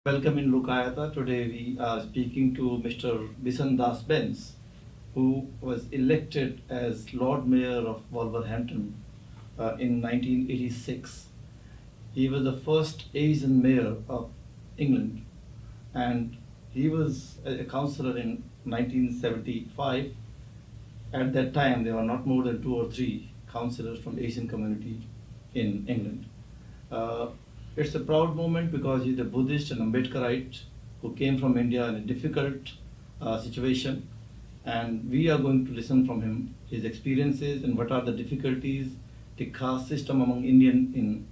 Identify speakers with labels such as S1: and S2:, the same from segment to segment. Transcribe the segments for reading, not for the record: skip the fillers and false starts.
S1: Welcome in Lukayata. Today we are speaking to Mr. Bishan Dass Bains, who was elected as Lord Mayor of Wolverhampton in 1986. He was the first Asian mayor of England, and he was a councillor in 1975. At that time, there were not more than 2 or 3 councillors from Asian community in England. It's a proud moment because he's a Buddhist and Ambedkarite who came from India in a difficult situation, and we are going to listen from him, his experiences and what are the difficulties, the caste system among Indian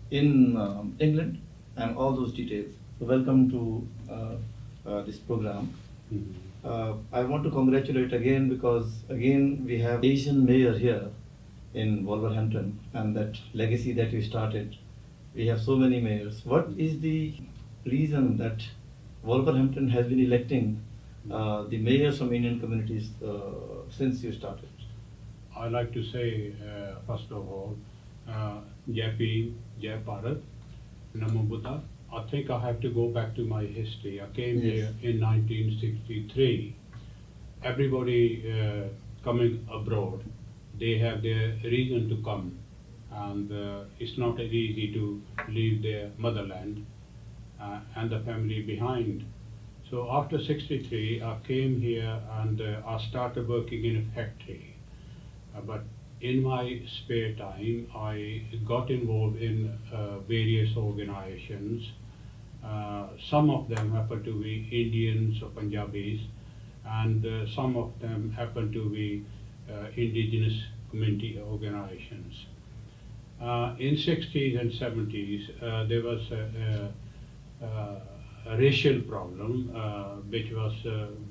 S1: in England, and all those details. So welcome to this program. I want to congratulate again because again we have Asian mayor here in Wolverhampton, and that legacy that you started. We have so many mayors. What is the reason that Wolverhampton has been electing the mayors from Indian communities since you started?
S2: I like to say, first of all, Jai Bhim, Jai Bharat, Namo Buddha. I think I have to go back to my history. I came here in 1963. Everybody coming abroad, they have their reason to come. And it's not as easy to leave their motherland and the family behind. So after 63, I came here and I started working in a factory. But in my spare time, I got involved in various organizations. Some of them happen to be Indians or Punjabis, and some of them happen to be indigenous community organizations. In 60s and 70s, there was a racial problem, which was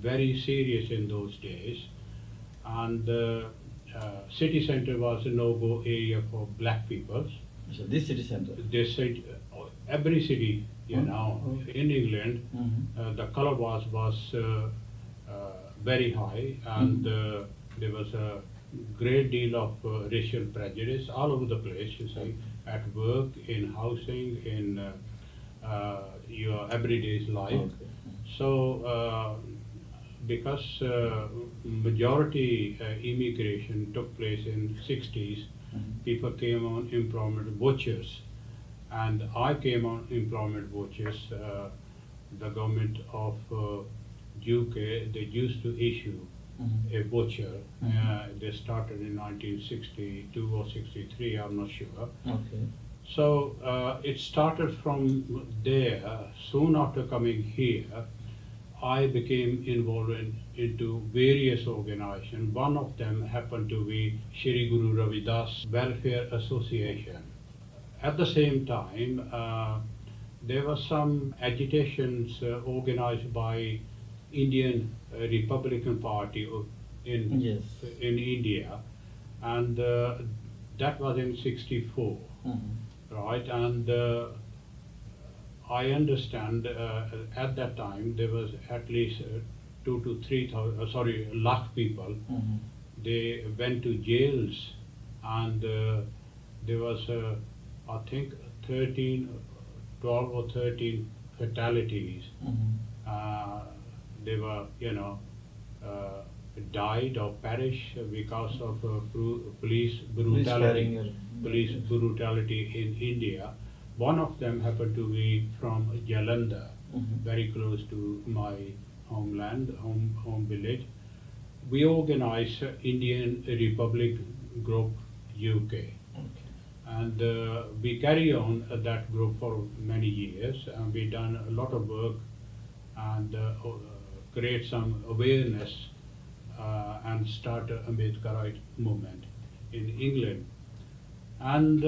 S2: very serious in those days, and city center was a no-go area for black people.
S1: So this city center?
S2: This city, every city, in England, the color was very high, and there was a great deal of racial prejudice all over the place, you see, at work, in housing, in your everyday life.
S1: Okay.
S2: So, because majority immigration took place in 60s, people came on employment vouchers, and I came on employment vouchers. The government of UK, they used to issue a voucher. They started in 1962 or 63, I'm not sure.
S1: Okay.
S2: So it started from there. Soon after coming here, I became involved into various organizations. One of them happened to be Shri Guru Ravidas Welfare Association. At the same time, there were some agitations organized by Indian Republican Party in India, and that was in 64, right? And I understand at that time there was at least 2,000 to 3,000, lakh people. They went to jails, and there was I think 12 or 13 fatalities. They were, died or perished because of police brutality. Police brutality in India. One of them happened to be from Jalandhar, very close to my homeland, home village. We organized Indian Republic Group UK. And we carry on that group for many years, and we done a lot of work and create some awareness and start an Ambedkarite movement in England. And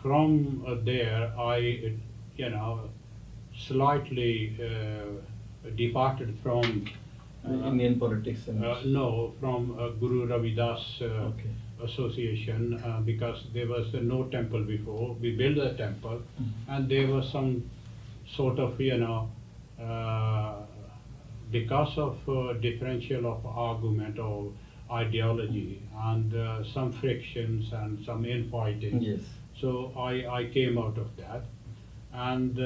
S2: from there, I, slightly departed from
S1: Indian politics.
S2: No, from Guru Ravidas Association, because there was no temple before. We built a temple, and there was some sort of, because of differential of argument or ideology and some frictions and some infighting.
S1: Yes.
S2: So I came out of that. and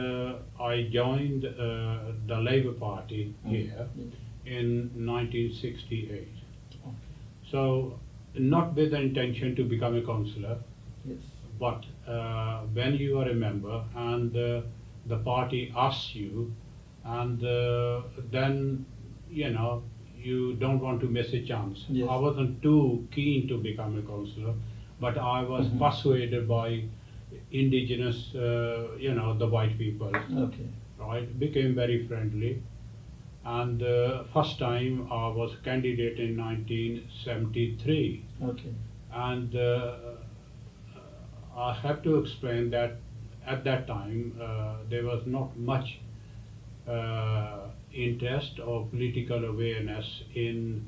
S2: I joined the Labour Party here in 1968.
S1: Okay.
S2: So, not with the intention to become a councillor,
S1: Yes.
S2: but when you are a member and the party asks you, and then you don't want to miss a chance.
S1: Yes.
S2: I wasn't too keen to become a councillor, but I was persuaded by indigenous, the white people,
S1: Okay.
S2: right? Became very friendly. And first time I was candidate in 1973.
S1: Okay.
S2: And I have to explain that at that time there was not much interest or political awareness in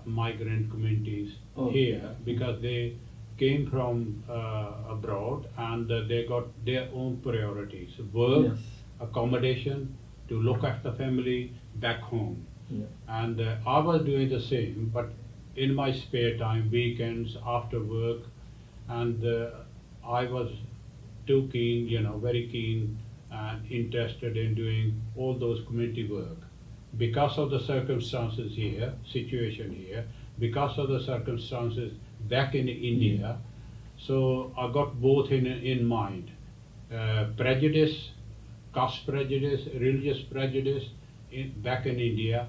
S2: migrant communities here, because they came from abroad and they got their own priorities: work,
S1: Yes.
S2: accommodation, to look after family back home.
S1: Yeah.
S2: And I was doing the same, but in my spare time, weekends, after work, and I was too keen, very keen and interested in doing all those community work. Because of the circumstances here, situation here, because of the circumstances back in India, so I got both in mind. Prejudice, caste prejudice, religious prejudice back in India,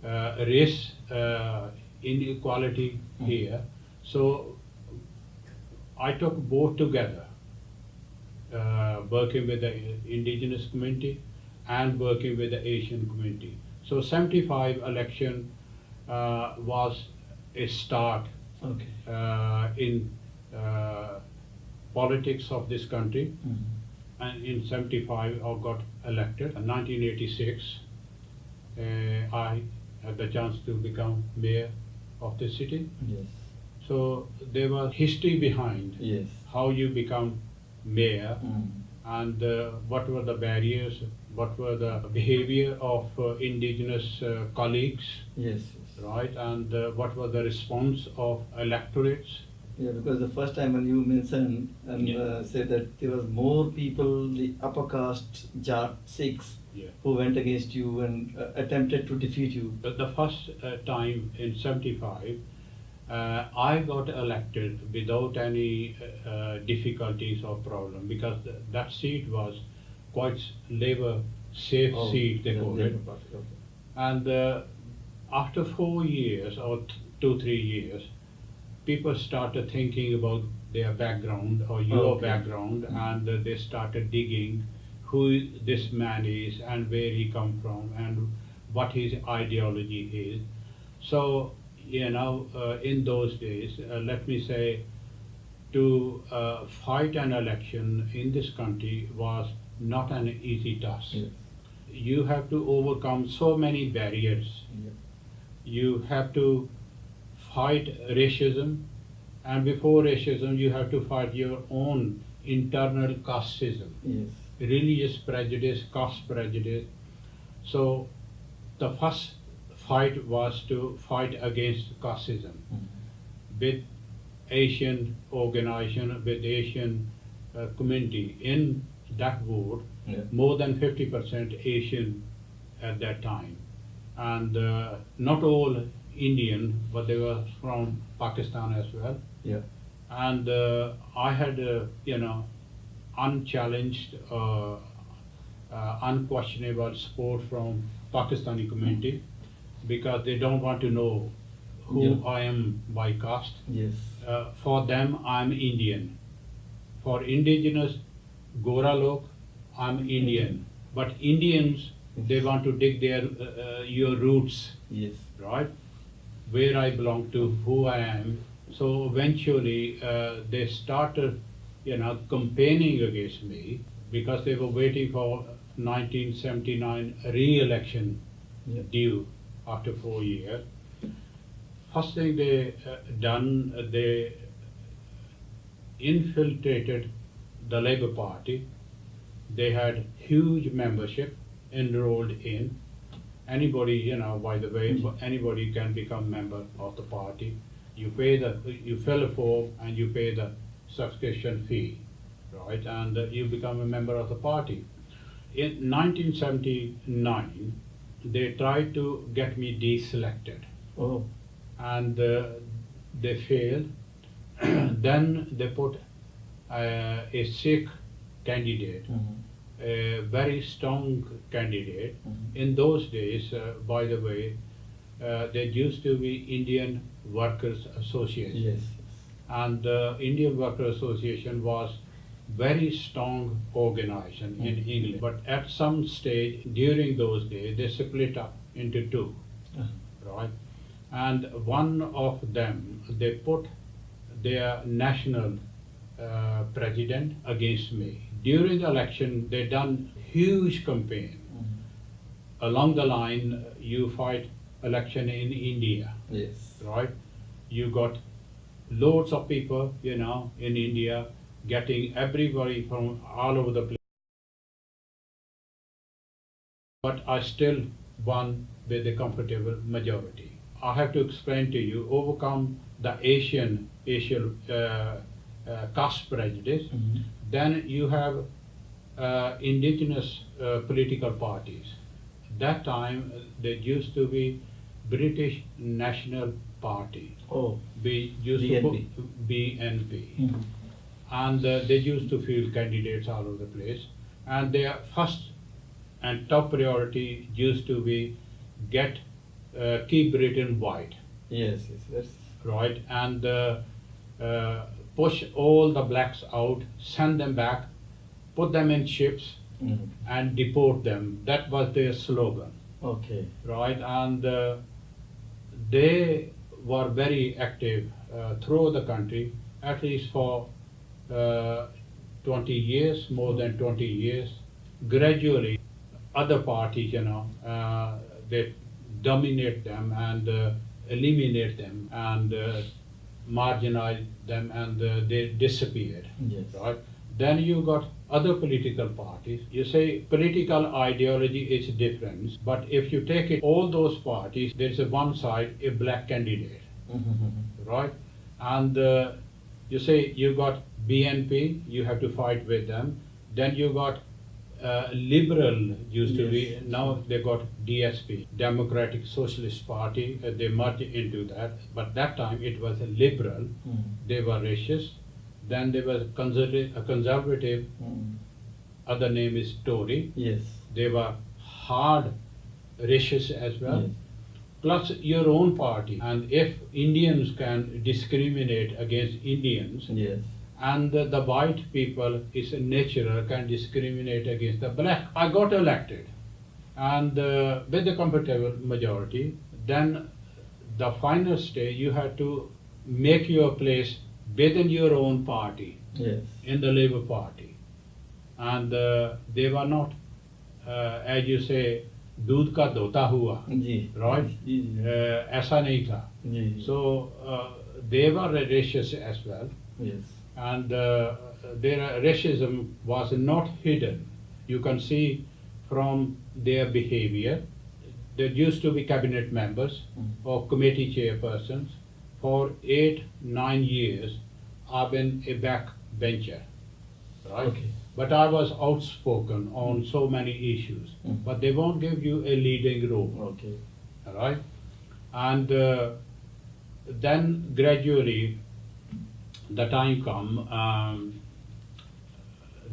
S2: race inequality here. So I took both together, working with the indigenous community and working with the Asian community. So 75 election was a start in politics of this country. And in 75 I got elected. In 1986 I had the chance to become mayor of the city.
S1: Yes.
S2: So there was history behind
S1: Yes.
S2: how you become mayor, and what were the barriers, what were the behavior of indigenous colleagues,
S1: Yes.
S2: right, and what was the response of electorates.
S1: Yeah, because the first time when you mentioned and said that there was more people, the upper caste Jat Sikhs, who went against you and attempted to defeat you.
S2: But the first time in 75, I got elected without any difficulties or problem, because that seat was quite Labour safe seat, they call it. And after 4 years or 2-3 years, people started thinking about their background or your background, and they started digging who this man is and where he come from and what his ideology is. So, in those days, let me say, to fight an election in this country was not an easy task.
S1: Yes.
S2: You have to overcome so many barriers.
S1: Yeah.
S2: You have to fight racism, and before racism you have to fight your own internal casteism,
S1: Yes.
S2: religious prejudice, caste prejudice. So the first fight was to fight against casteism with Asian organization, with Asian community. In that ward, more than 50% Asian at that time, and not all Indian, but they were from Pakistan as well.
S1: Yeah.
S2: And I had, unchallenged, unquestionable support from Pakistani community, because they don't want to know who I am by caste.
S1: Yes.
S2: For them, I'm Indian. For indigenous Gora lok, I'm Indian. But Indians, they want to dig their your roots,
S1: Yes.
S2: right? Where I belong to, who I am. So eventually, they started, campaigning against me, because they were waiting for 1979 re-election due after 4 years. First thing they done, they infiltrated the Labour Party. They had huge membership enrolled in. Anybody, by the way, anybody can become member of the party. You fill a form and you pay the subscription fee. right? And you become a member of the party. In 1979, they tried to get me deselected,
S1: Oh.
S2: and they failed. Then they put a Sikh candidate, a very strong candidate. In those days, by the way, there used to be Indian Workers Association.
S1: Yes.
S2: And the Indian Workers Association was very strong organization in England. But at some stage during those days, they split up into two, right? And one of them, they put their national president against me. During the election, they done huge campaign. Along the line, you fight election in India,
S1: Yes.
S2: right? You got loads of people, in India, getting everybody from all over the place. But I still won with a comfortable majority. I have to explain to you, overcome the Asian caste prejudice. Then you have indigenous political parties. That time there used to be British National Party.
S1: Oh.
S2: We used to
S1: BNP.
S2: put BNP. And they used to field candidates all over the place. And their first and top priority used to be keep Britain white,
S1: Yes. Yes.
S2: right? And push all the blacks out, send them back, put them in ships, and deport them. That was their slogan,
S1: Okay.
S2: right? And they were very active throughout the country, at least for 20 years, more than 20 years. Gradually, other parties, they dominate them and eliminate them and marginalize them, and they disappeared.
S1: Yes.
S2: Right? Then you got other political parties. You say political ideology is different, but if you take it, all those parties, there's a one side, a black candidate, right? And you say you got BNP, you have to fight with them. Then you got liberal used to be,
S1: Yes.
S2: now they got DSP, Democratic Socialist Party, they merged into that, but that time it was a liberal, they were racist. Then there was a conservative, other name is Tory,
S1: Yes.
S2: they were hard racist as well.
S1: Yes.
S2: Plus your own party, and if Indians can discriminate against Indians,
S1: Yes.
S2: and the white people is natural can discriminate against the black. I got elected, and with a comfortable majority. Then the final stage, you had to make your place within your own party,
S1: Yes.
S2: in the Labour Party, and they were not, as you say, दूध का धोता हुआ,
S1: जी.
S2: right?
S1: जी.
S2: ऐसा नहीं था.
S1: जी.
S2: So they were racist as well.
S1: Yes.
S2: And their racism was not hidden. You can see from their behavior. There used to be cabinet members or committee chairpersons. For 8-9 years, I've been a backbencher, right?
S1: Okay.
S2: But I was outspoken on so many issues. But they won't give you a leading role,
S1: Okay.
S2: right? And then gradually, the time come,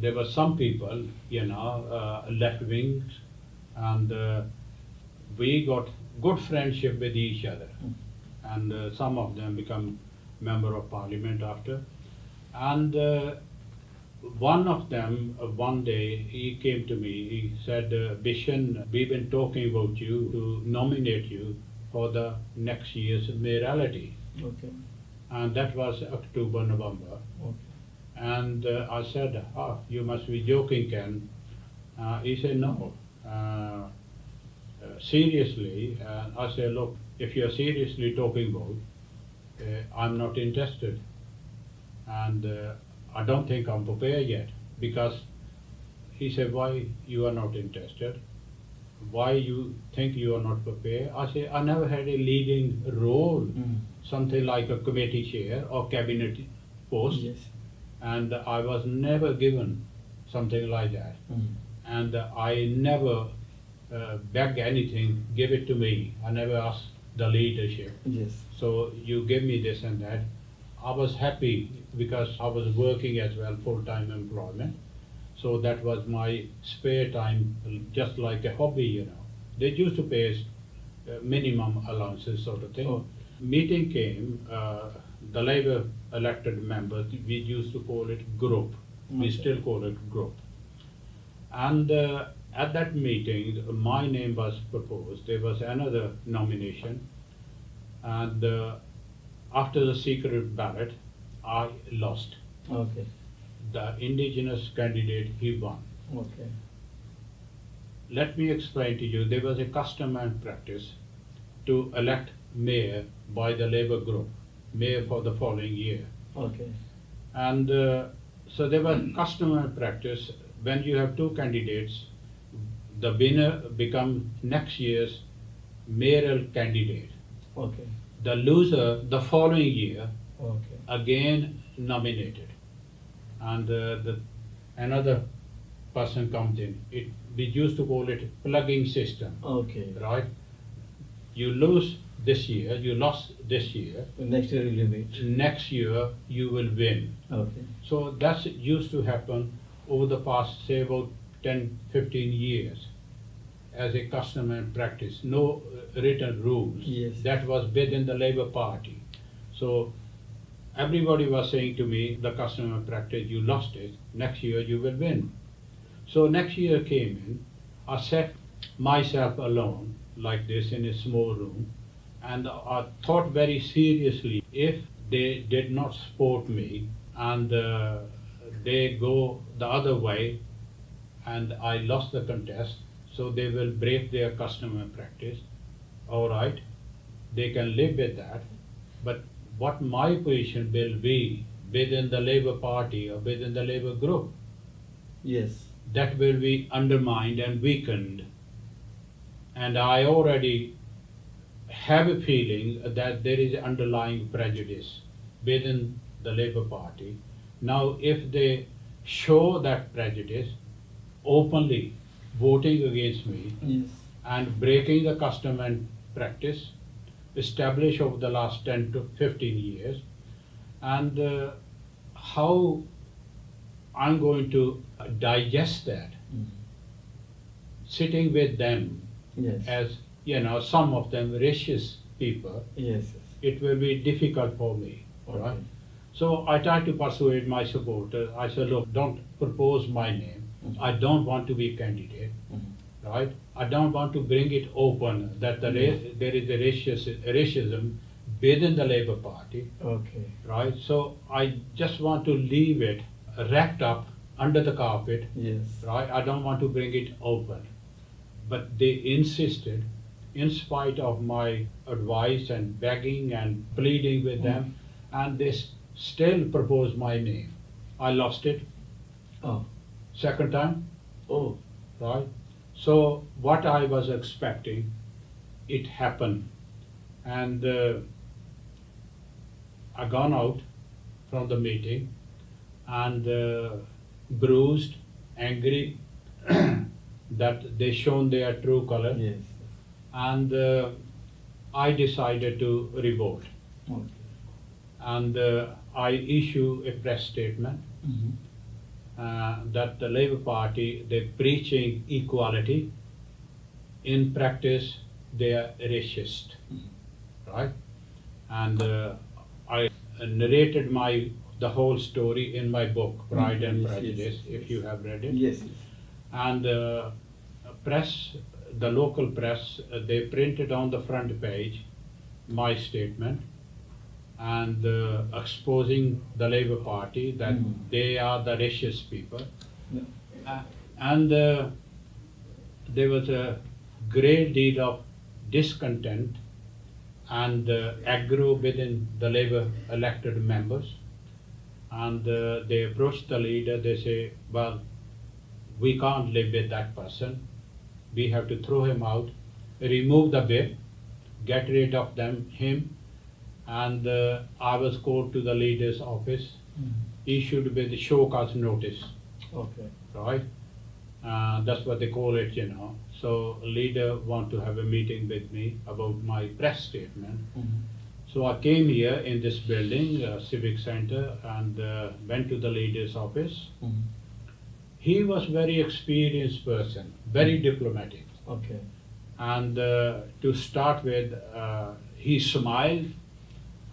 S2: there were some people, left wings, and we got good friendship with each other, and some of them become member of parliament after. And one of them, one day, he came to me, he said, Bishan, we've been talking about you to nominate you for the next year's mayoralty.
S1: Okay.
S2: And that was October, November.
S1: Okay.
S2: And I said, you must be joking, Ken. He said, no. Seriously, I said, look, if you're seriously talking about, I'm not interested. And I don't think I'm prepared yet. Because he said, why you are not interested? Why you think you are not prepared? I said, I never had a leading role, something like a committee chair or cabinet post.
S1: Yes.
S2: and I was never given something like that. And I never begged anything, give it to me. I never asked the leadership.
S1: Yes.
S2: So you give me this and that. I was happy because I was working as well, full-time employment. So that was my spare time, just like a hobby, you know. They used to pay us minimum allowances sort of thing.
S1: Oh.
S2: Meeting came, the Labour elected members, we used to call it group. We
S1: Okay.
S2: still call it group. And at that meeting, my name was proposed. There was another nomination. And after the secret ballot, I lost.
S1: Okay.
S2: The indigenous candidate, he won.
S1: Okay.
S2: Let me explain to you, there was a custom and practice to elect mayor by the Labour group, mayor for the following year.
S1: Okay.
S2: And so there was custom and practice, when you have two candidates, the winner becomes next year's mayoral candidate.
S1: Okay.
S2: The loser the following year
S1: Okay.
S2: again nominated. And another person comes in. We used to call it plugging system,
S1: Okay.
S2: right? You lose this year, you lost this year,
S1: Next year you will meet.
S2: next year you will win.
S1: Okay.
S2: So that's used to happen over the past, say, about 10, 15 years as a custom and practice. No written rules.
S1: Yes.
S2: That was within the Labour Party. So everybody was saying to me, the custom and practice, you lost it, next year you will win. So next year came in, I sat myself alone like this in a small room, and I thought very seriously, if they did not support me and they go the other way and I lost the contest, so they will break their custom and practice. All right, they can live with that, but what my position will be within the Labour Party or within the Labour group,
S1: Yes.
S2: that will be undermined and weakened. And I already have a feeling that there is underlying prejudice within the Labour Party. Now, if they show that prejudice openly, voting against me
S1: Yes.
S2: and breaking the custom and practice established over the last 10 to 15 years, and how I'm going to digest that, sitting with them
S1: Yes.
S2: as, you know, some of them racist people,
S1: Yes.
S2: it will be difficult for me,
S1: Okay.
S2: right? So I tried to persuade my supporters. I said, look, don't propose my name. I don't want to be candidate, right? I don't want to bring it open that there is a racism within the Labour Party,
S1: Okay.
S2: right? So I just want to leave it wrapped up under the carpet,
S1: Yes.
S2: right? I don't want to bring it open. But they insisted, in spite of my advice and begging and pleading with them, and they still proposed my name. I lost it
S1: Oh.
S2: second time,
S1: Oh.
S2: right? So what I was expecting, it happened. And I gone out from the meeting and bruised, angry, that they shown their true color.
S1: Yes.
S2: And I decided to revolt.
S1: Okay.
S2: And I issue a press statement that the Labour Party, they're preaching equality. In practice, they are racist, right? And I narrated the whole story in my book, Pride and
S1: Yes,
S2: Prejudice,
S1: yes,
S2: if you have read it.
S1: Yes. Yes.
S2: And the local press, they printed on the front page my statement and exposing the Labour Party that they are the racist people.
S1: Yeah.
S2: And there was a great deal of discontent and aggro within the Labour elected members. And they approached the leader, they say, well, we can't live with that person. We have to throw him out, remove the whip, get rid of him, and I was called to the leader's office, issued with the show cause notice,
S1: Okay.
S2: right? That's what they call it, you know. So leader want to have a meeting with me about my press statement. So I came here in this building, Civic Center, and went to the leader's office. He was very experienced person, very diplomatic.
S1: Okay.
S2: And to start with, he smiled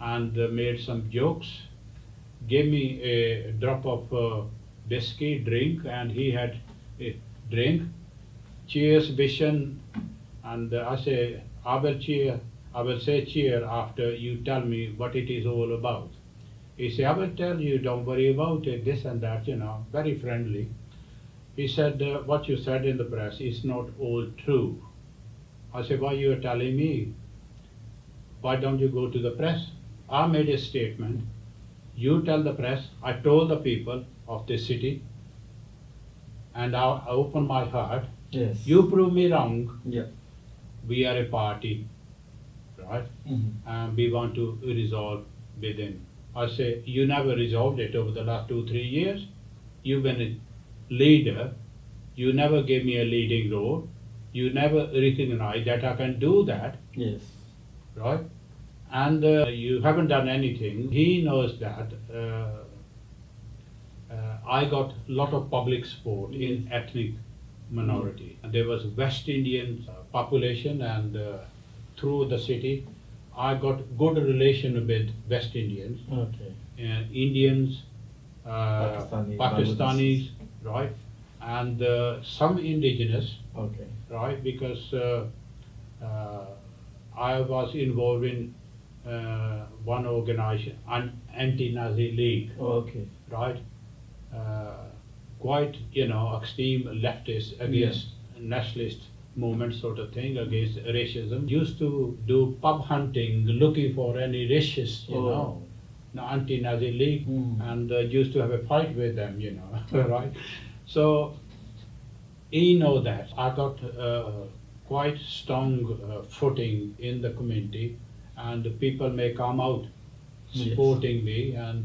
S2: and made some jokes, gave me a drop of whiskey drink, and he had a drink. Cheers, Bishan. And I say, I will say cheer after you tell me what it is all about. He said, I will tell you, don't worry about it, this and that, you know, very friendly. He said, what you said in the press is not all true. I said, why you are telling me? Why don't you go to the press? I made a statement. You tell the press, I told the people of this city, and I opened my heart.
S1: Yes.
S2: You prove me wrong.
S1: Yeah.
S2: We are a party, right? And we want to resolve within. I say, you never resolved it over the last 2-3 years. You've been a leader. You never gave me a leading role. You never recognized that I can do that,
S1: Yes.
S2: right? And you haven't done anything. He knows that. I got a lot of public support in ethnic minority. And there was West Indian population, and through the city, I got good relation with West Indians,
S1: Okay.
S2: Indians,
S1: Pakistani,
S2: Pakistanis, right? And some indigenous,
S1: Okay.
S2: right? Because I was involved in one organization, an anti-Nazi league,
S1: Okay.
S2: right? Quite, you know, extreme leftist against nationalist movement sort of thing, against racism. Used to do pub hunting, looking for any racist, you know, anti-Nazi league, and used to have a fight with them, you know, right? So he know that I got quite strong footing in the community, and people may come out supporting me, and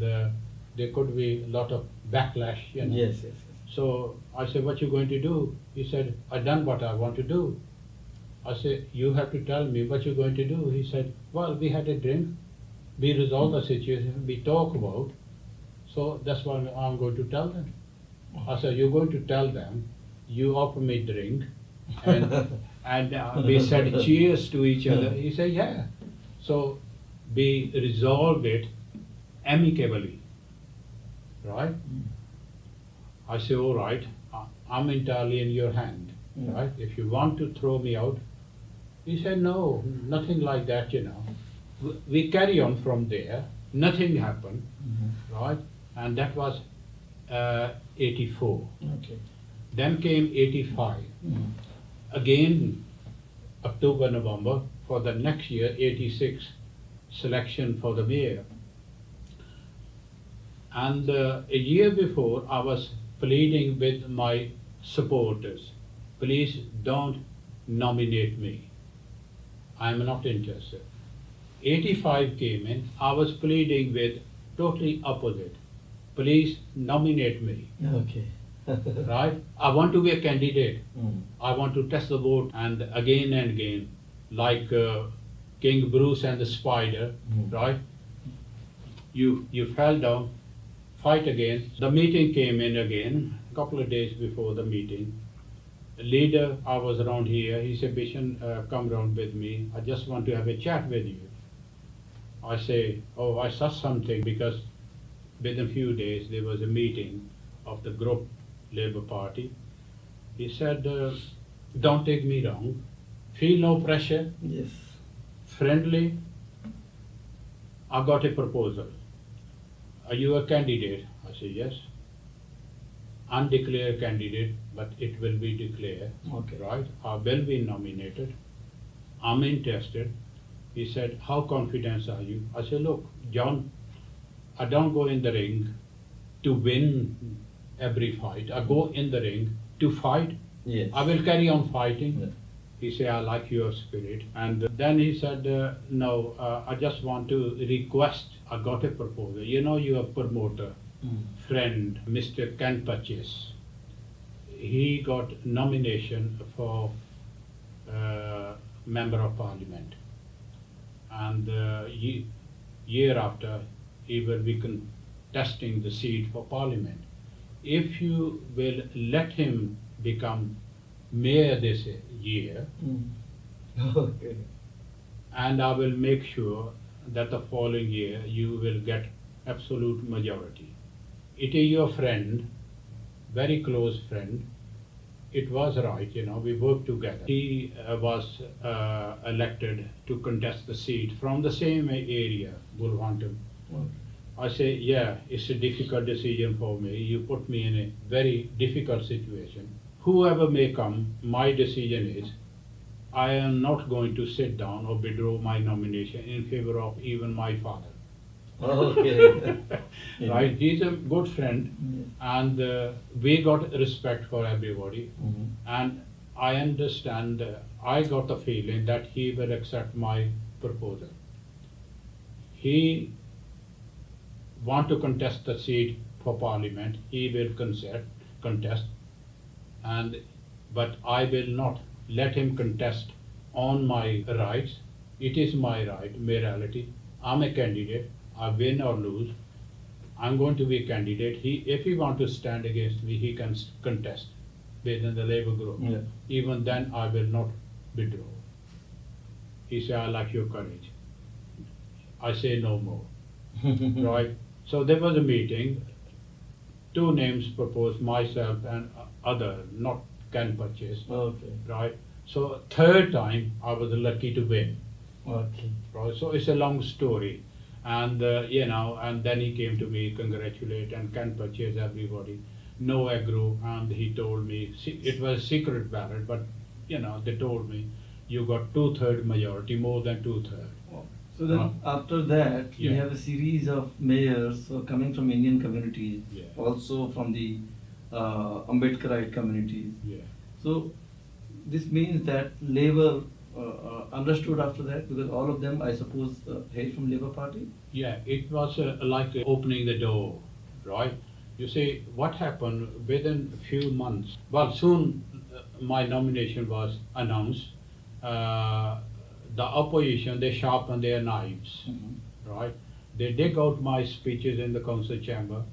S2: there could be a lot of backlash, you know.
S1: Yes, yes, yes.
S2: So I said, what you going to do? He said, I done what I want to do. I said, you have to tell me what you're going to do. He said, well, we had a drink, we resolved the situation, we talk about, so that's what I'm going to tell them. I said, you're going to tell them, you offer me drink, and we said cheers to each other. He said, yeah. So we resolved it amicably, right? I say, all right, I'm entirely in your hand, right? If you want to throw me out. He said, no, nothing like that, you know. We carry on from there, nothing happened, right? And that was 84.
S1: Okay.
S2: Then came 85. Again, October, November, for the next year, 86, selection for the mayor. And a year before, I was pleading with my supporters, please don't nominate me. I'm not interested. 85 came in, I was pleading with totally opposite. Please nominate me,
S1: Okay.
S2: right? I want to be a candidate. I want to test the vote, and again, like King Bruce and the spider, right? You fell down, fight again. The meeting came in again, a couple of days before the meeting. The leader, I was around here, he said, Bishan, come round with me. I just want to have a chat with you. I say, oh, I saw something, because within a few days there was a meeting of the group Labour Party. He said, don't take me wrong, feel no pressure,
S1: Yes.
S2: friendly. I got a proposal. Are you a candidate? I said, yes. Undeclared candidate, but it will be declared,
S1: Okay.
S2: right? I will be nominated. I'm interested. He said, how confident are you? I said, look, John, I don't go in the ring to win every fight. I go in the ring to fight.
S1: Yes.
S2: I will carry on fighting.
S1: Yeah.
S2: He said, I like your spirit. And then he said, no, I just want to request, I got a proposal. You know, your promoter, friend, Mr. Ken Purchase, he got nomination for Member of Parliament. And year after, he will be contesting the seat for Parliament. If you will let him become mayor this year,
S1: Okay.
S2: and I will make sure that the following year you will get absolute majority. It is your friend, very close friend. It was right, you know, we worked together. He was elected to contest the seat from the same area, Wolverhampton.
S1: Okay.
S2: I say, yeah, it's a difficult decision for me. You put me in a very difficult situation. Whoever may come, my decision is I am not going to sit down or withdraw my nomination in favor of even my father.
S1: Okay. Yeah.
S2: Right? He's a good friend, and we got respect for everybody. And I understand, I got the feeling that he will accept my proposal. He want to contest the seat for Parliament, he will contest, but I will not let him contest on my rights. It is my right, mayoralty. I'm a candidate. I win or lose. I'm going to be a candidate. If he want to stand against me, he can contest within the Labour group.
S1: Yeah.
S2: Even then, I will not withdraw. He said, I like your courage. I say no more. Right? So there was a meeting. Two names proposed, myself and other, not Ken Purchase.
S1: Okay.
S2: Right? So third time I was lucky to win.
S1: Okay.
S2: Right? So it's a long story. And you know, and then he came to me, congratulate, and Ken Purchase everybody. No aggro, and he told me, it was a secret ballot, but you know, they told me, you got 2/3 majority, more than 2/3.
S1: So then after that, we
S2: Yeah.
S1: have a series of mayors coming from Indian communities,
S2: Yeah.
S1: also from the Ambedkarite communities.
S2: Yeah.
S1: So this means that Labour understood after that, because all of them, I suppose, hail from Labour Party.
S2: Yeah, it was like opening the door, right? You see, what happened within a few months? Well, soon my nomination was announced. The opposition, they sharpened their knives, right? They dig out my speeches in the council chamber.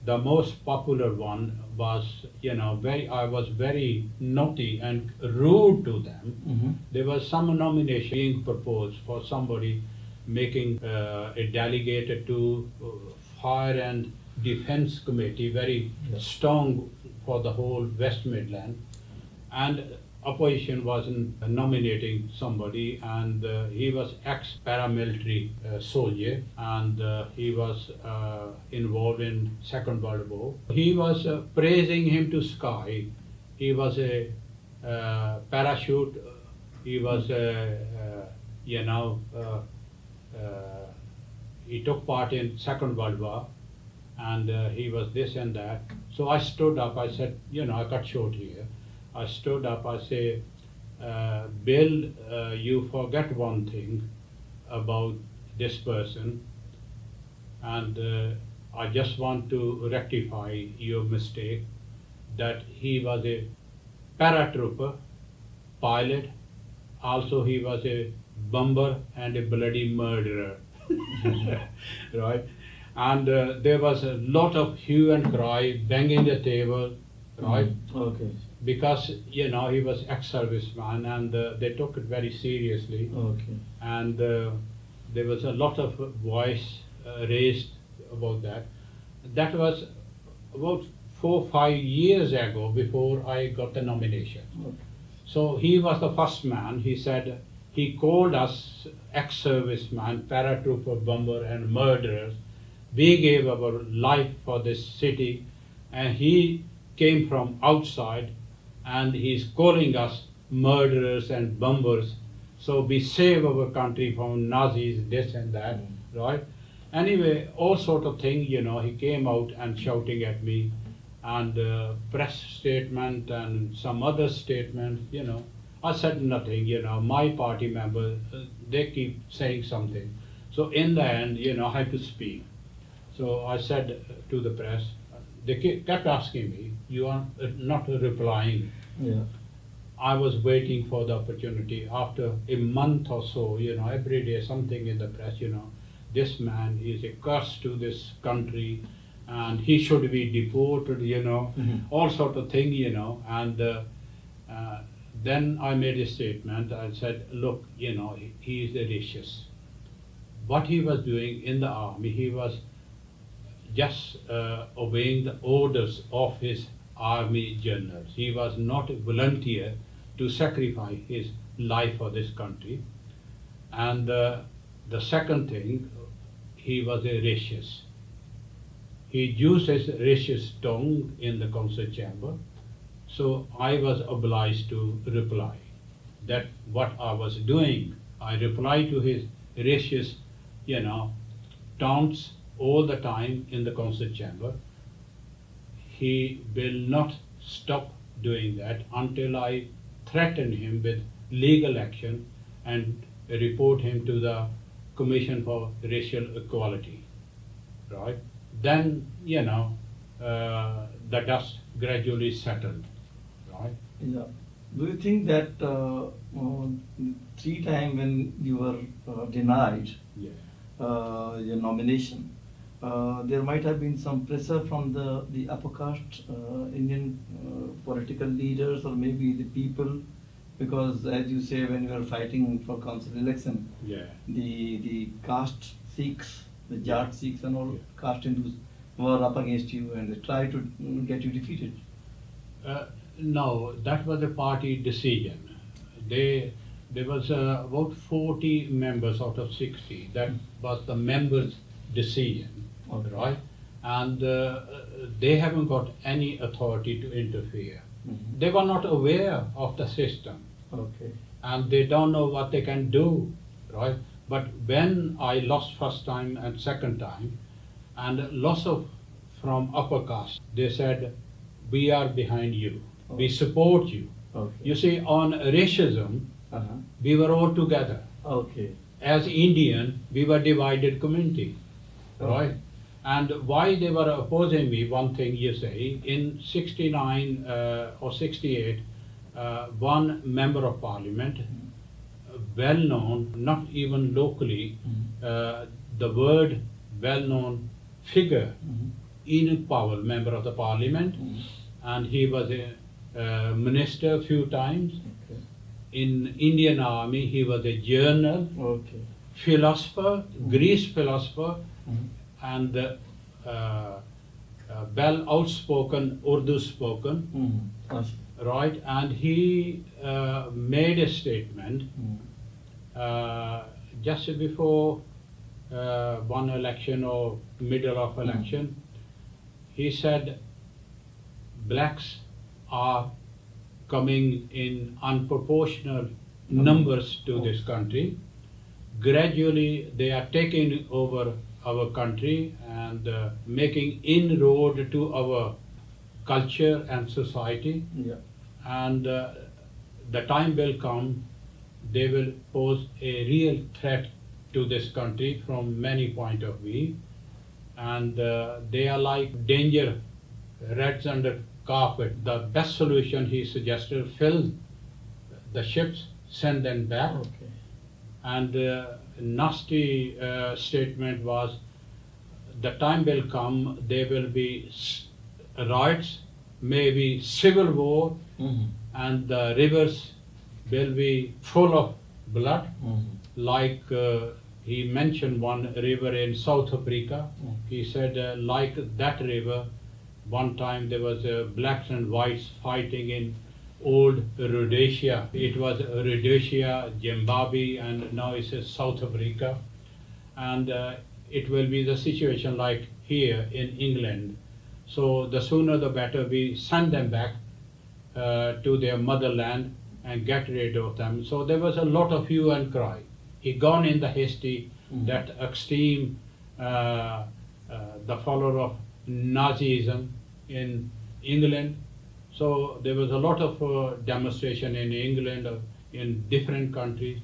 S2: The most popular one was, you know, I was very naughty and rude to them. There was some nomination being proposed for somebody making a delegate to Fire and Defence Committee, very strong for the whole West Midland. And opposition was nominating somebody, and he was ex-paramilitary soldier, and he was involved in Second World War. He was praising him to sky. He was a parachute. He was you know, he took part in Second World War, and he was this and that. So I stood up. I said, you know, I cut short here. I stood up, I say, Bill, you forget one thing about this person, and I just want to rectify your mistake, that he was a paratrooper, pilot, also he was a bomber and a bloody murderer, right? And there was a lot of hue and cry, banging the table, right?
S1: Okay.
S2: Because, you know, he was ex-serviceman, and they took it very seriously.
S1: Okay.
S2: And there was a lot of voice raised about that. That was about 4 or 5 years ago, before I got the nomination.
S1: Okay.
S2: So he was the first man. He said, he called us ex-serviceman, paratrooper, bomber and murderers. We gave our life for this city, and he came from outside, and he's calling us murderers and bombers. So we save our country from Nazis, this and that, right? Anyway, all sort of thing, you know, he came out and shouting at me, and press statement and some other statement, you know. I said nothing, my party members, they keep saying something. So in the end, I had to speak. So I said to the press, they kept asking me, you are not replying.
S1: Yeah.
S2: I was waiting for the opportunity. After a month or so, every day something in the press, this man is a curse to this country and he should be deported, all sort of thing, and then I made a statement. I said, look, he is a racist. What he was doing in the army, he was just obeying the orders of his army generals. He was not a volunteer to sacrifice his life for this country. And the second thing, he was a racist. He used his racist tongue in the council chamber. So I was obliged to reply that what I was doing. I replied to his racist, taunts all the time in the council chamber. He will not stop doing that until I threaten him with legal action and report him to the Commission for Racial Equality, right? Then, the dust gradually settled, right?
S1: Yeah. Do you think that 3 times when you were denied
S2: Yeah.
S1: your nomination, there might have been some pressure from the upper caste Indian political leaders or maybe the people, because as you say, when you are fighting for council election,
S2: Yeah.
S1: the caste Sikhs, the Jat Sikhs and all
S2: Yeah.
S1: caste Hindus were up against you and they tried to get you defeated.
S2: No, that was a party decision. There was about 40 members out of 60. That was the members' decision,
S1: Okay.
S2: right? And they haven't got any authority to interfere.
S1: Mhm.
S2: They were not aware of the system,
S1: Okay.
S2: and they don't know what they can do, right? But when I lost first time and second time, and lots of from upper caste, they said, we are behind you, we support you.
S1: Okay.
S2: You see, on racism,
S1: Uh-huh.
S2: we were all together.
S1: Okay.
S2: As Indian, we were divided community,
S1: Okay.
S2: right? And why they were opposing me, one thing you say, in 69 or 68, one member of parliament, well known, not even locally, the word well-known figure,
S1: Mhm.
S2: Enoch Powell, member of the parliament,
S1: Mhm.
S2: and he was a minister a few times.
S1: Okay.
S2: In Indian Army, he was a journal,
S1: Okay.
S2: philosopher, Greek philosopher,
S1: Mhm.
S2: and well outspoken, Urdu spoken,
S1: Mhm. Awesome.
S2: right? And he made a statement
S1: Mhm.
S2: just before one election or middle of election. He said, blacks are coming in unproportional numbers to this country. Gradually, they are taking over our country and making inroad to our culture and society.
S1: Yeah.
S2: And the time will come, they will pose a real threat to this country from many point of view. And they are like danger rats under carpet. The best solution, he suggested, fill the ships, send them back.
S1: Okay.
S2: And nasty statement was, the time will come, there will be riots, maybe civil war,
S1: Mhm.
S2: and the rivers will be full of blood.
S1: Mhm.
S2: Like he mentioned one river in South Africa. He said, like that river, one time there was blacks and whites fighting in old Rhodesia. It was Rhodesia, Zimbabwe, and now it says South Africa. And it will be the situation like here in England. So the sooner the better we send them back to their motherland and get rid of them. So there was a lot of hue and cry. He gone in the history that extreme, the follower of Nazism in England. So there was a lot of demonstration in England, in different countries,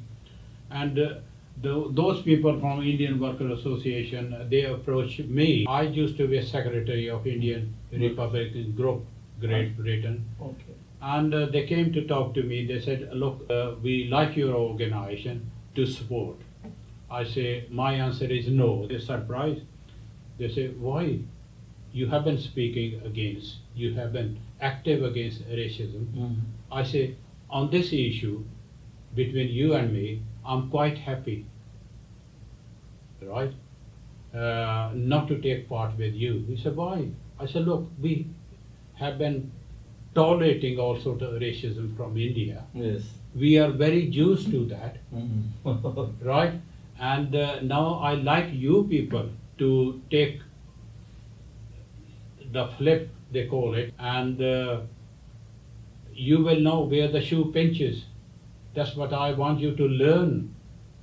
S2: and those people from Indian Workers Association, they approached me. I used to be a secretary of Indian Republican Group, Great Britain.
S1: Okay.
S2: And they came to talk to me. They said, look, we like your organization to support. I say, my answer is no. They're surprised. They say, why? You have been speaking against, you have been active against racism.
S1: Mm-hmm.
S2: I say, on this issue, between you and me, I'm quite happy, right? Not to take part with you. He said, why? I said, look, we have been tolerating all sorts of racism from India.
S1: Yes.
S2: We are very used to that,
S1: Mm-hmm.
S2: right? And now I like you people to take the flip, they call it, and you will know where the shoe pinches. That's what I want you to learn.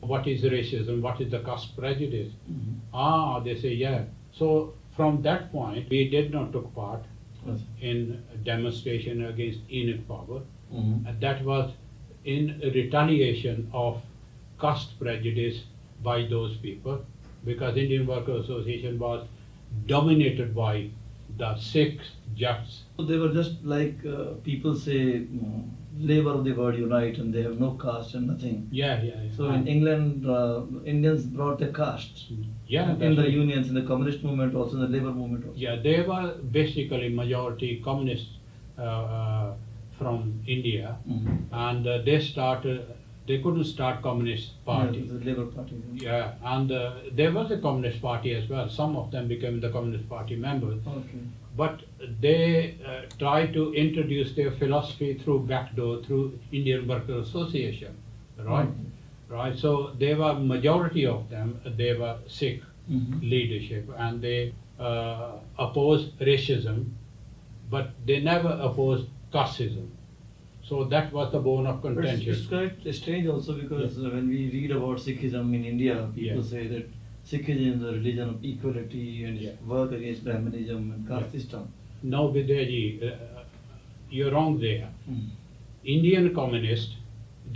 S2: What is racism? What is the caste prejudice?
S1: Mm-hmm.
S2: They say, yeah. So from that point, we did not take part
S1: Yes.
S2: in demonstration against Enoch power.
S1: Mm-hmm.
S2: And that was in retaliation of caste prejudice by those people, because Indian Workers Association was dominated by the Sikhs, Jats.
S1: So they were just like people say, labor of the word unite, and they have no caste and nothing.
S2: Yeah.
S1: So in England, Indians brought their caste
S2: Yeah,
S1: in
S2: that's
S1: the
S2: right.
S1: unions, in the communist movement, also in the labor movement. Also.
S2: Yeah, they were basically majority communists from India,
S1: Mm-hmm.
S2: and they couldn't start communist party.
S1: Yeah, the Labour Party.
S2: Yeah, and there was a communist party as well. Some of them became the communist party members.
S1: Okay.
S2: But they tried to introduce their philosophy through backdoor, through Indian Workers Association, right?
S1: Mhm.
S2: Right. So they were majority of them. They were Sikh
S1: Mhm.
S2: leadership, and they opposed racism, but they never opposed casteism. So that was the bone of
S1: But
S2: contention.
S1: it's quite strange also because when we read about Sikhism in India, people
S2: Yeah.
S1: say that Sikhism is a religion of equality and
S2: Yeah.
S1: it's work against Brahmanism and caste
S2: Yeah.
S1: system.
S2: No, Vidyaji, you're wrong there.
S1: Mm.
S2: Indian communists,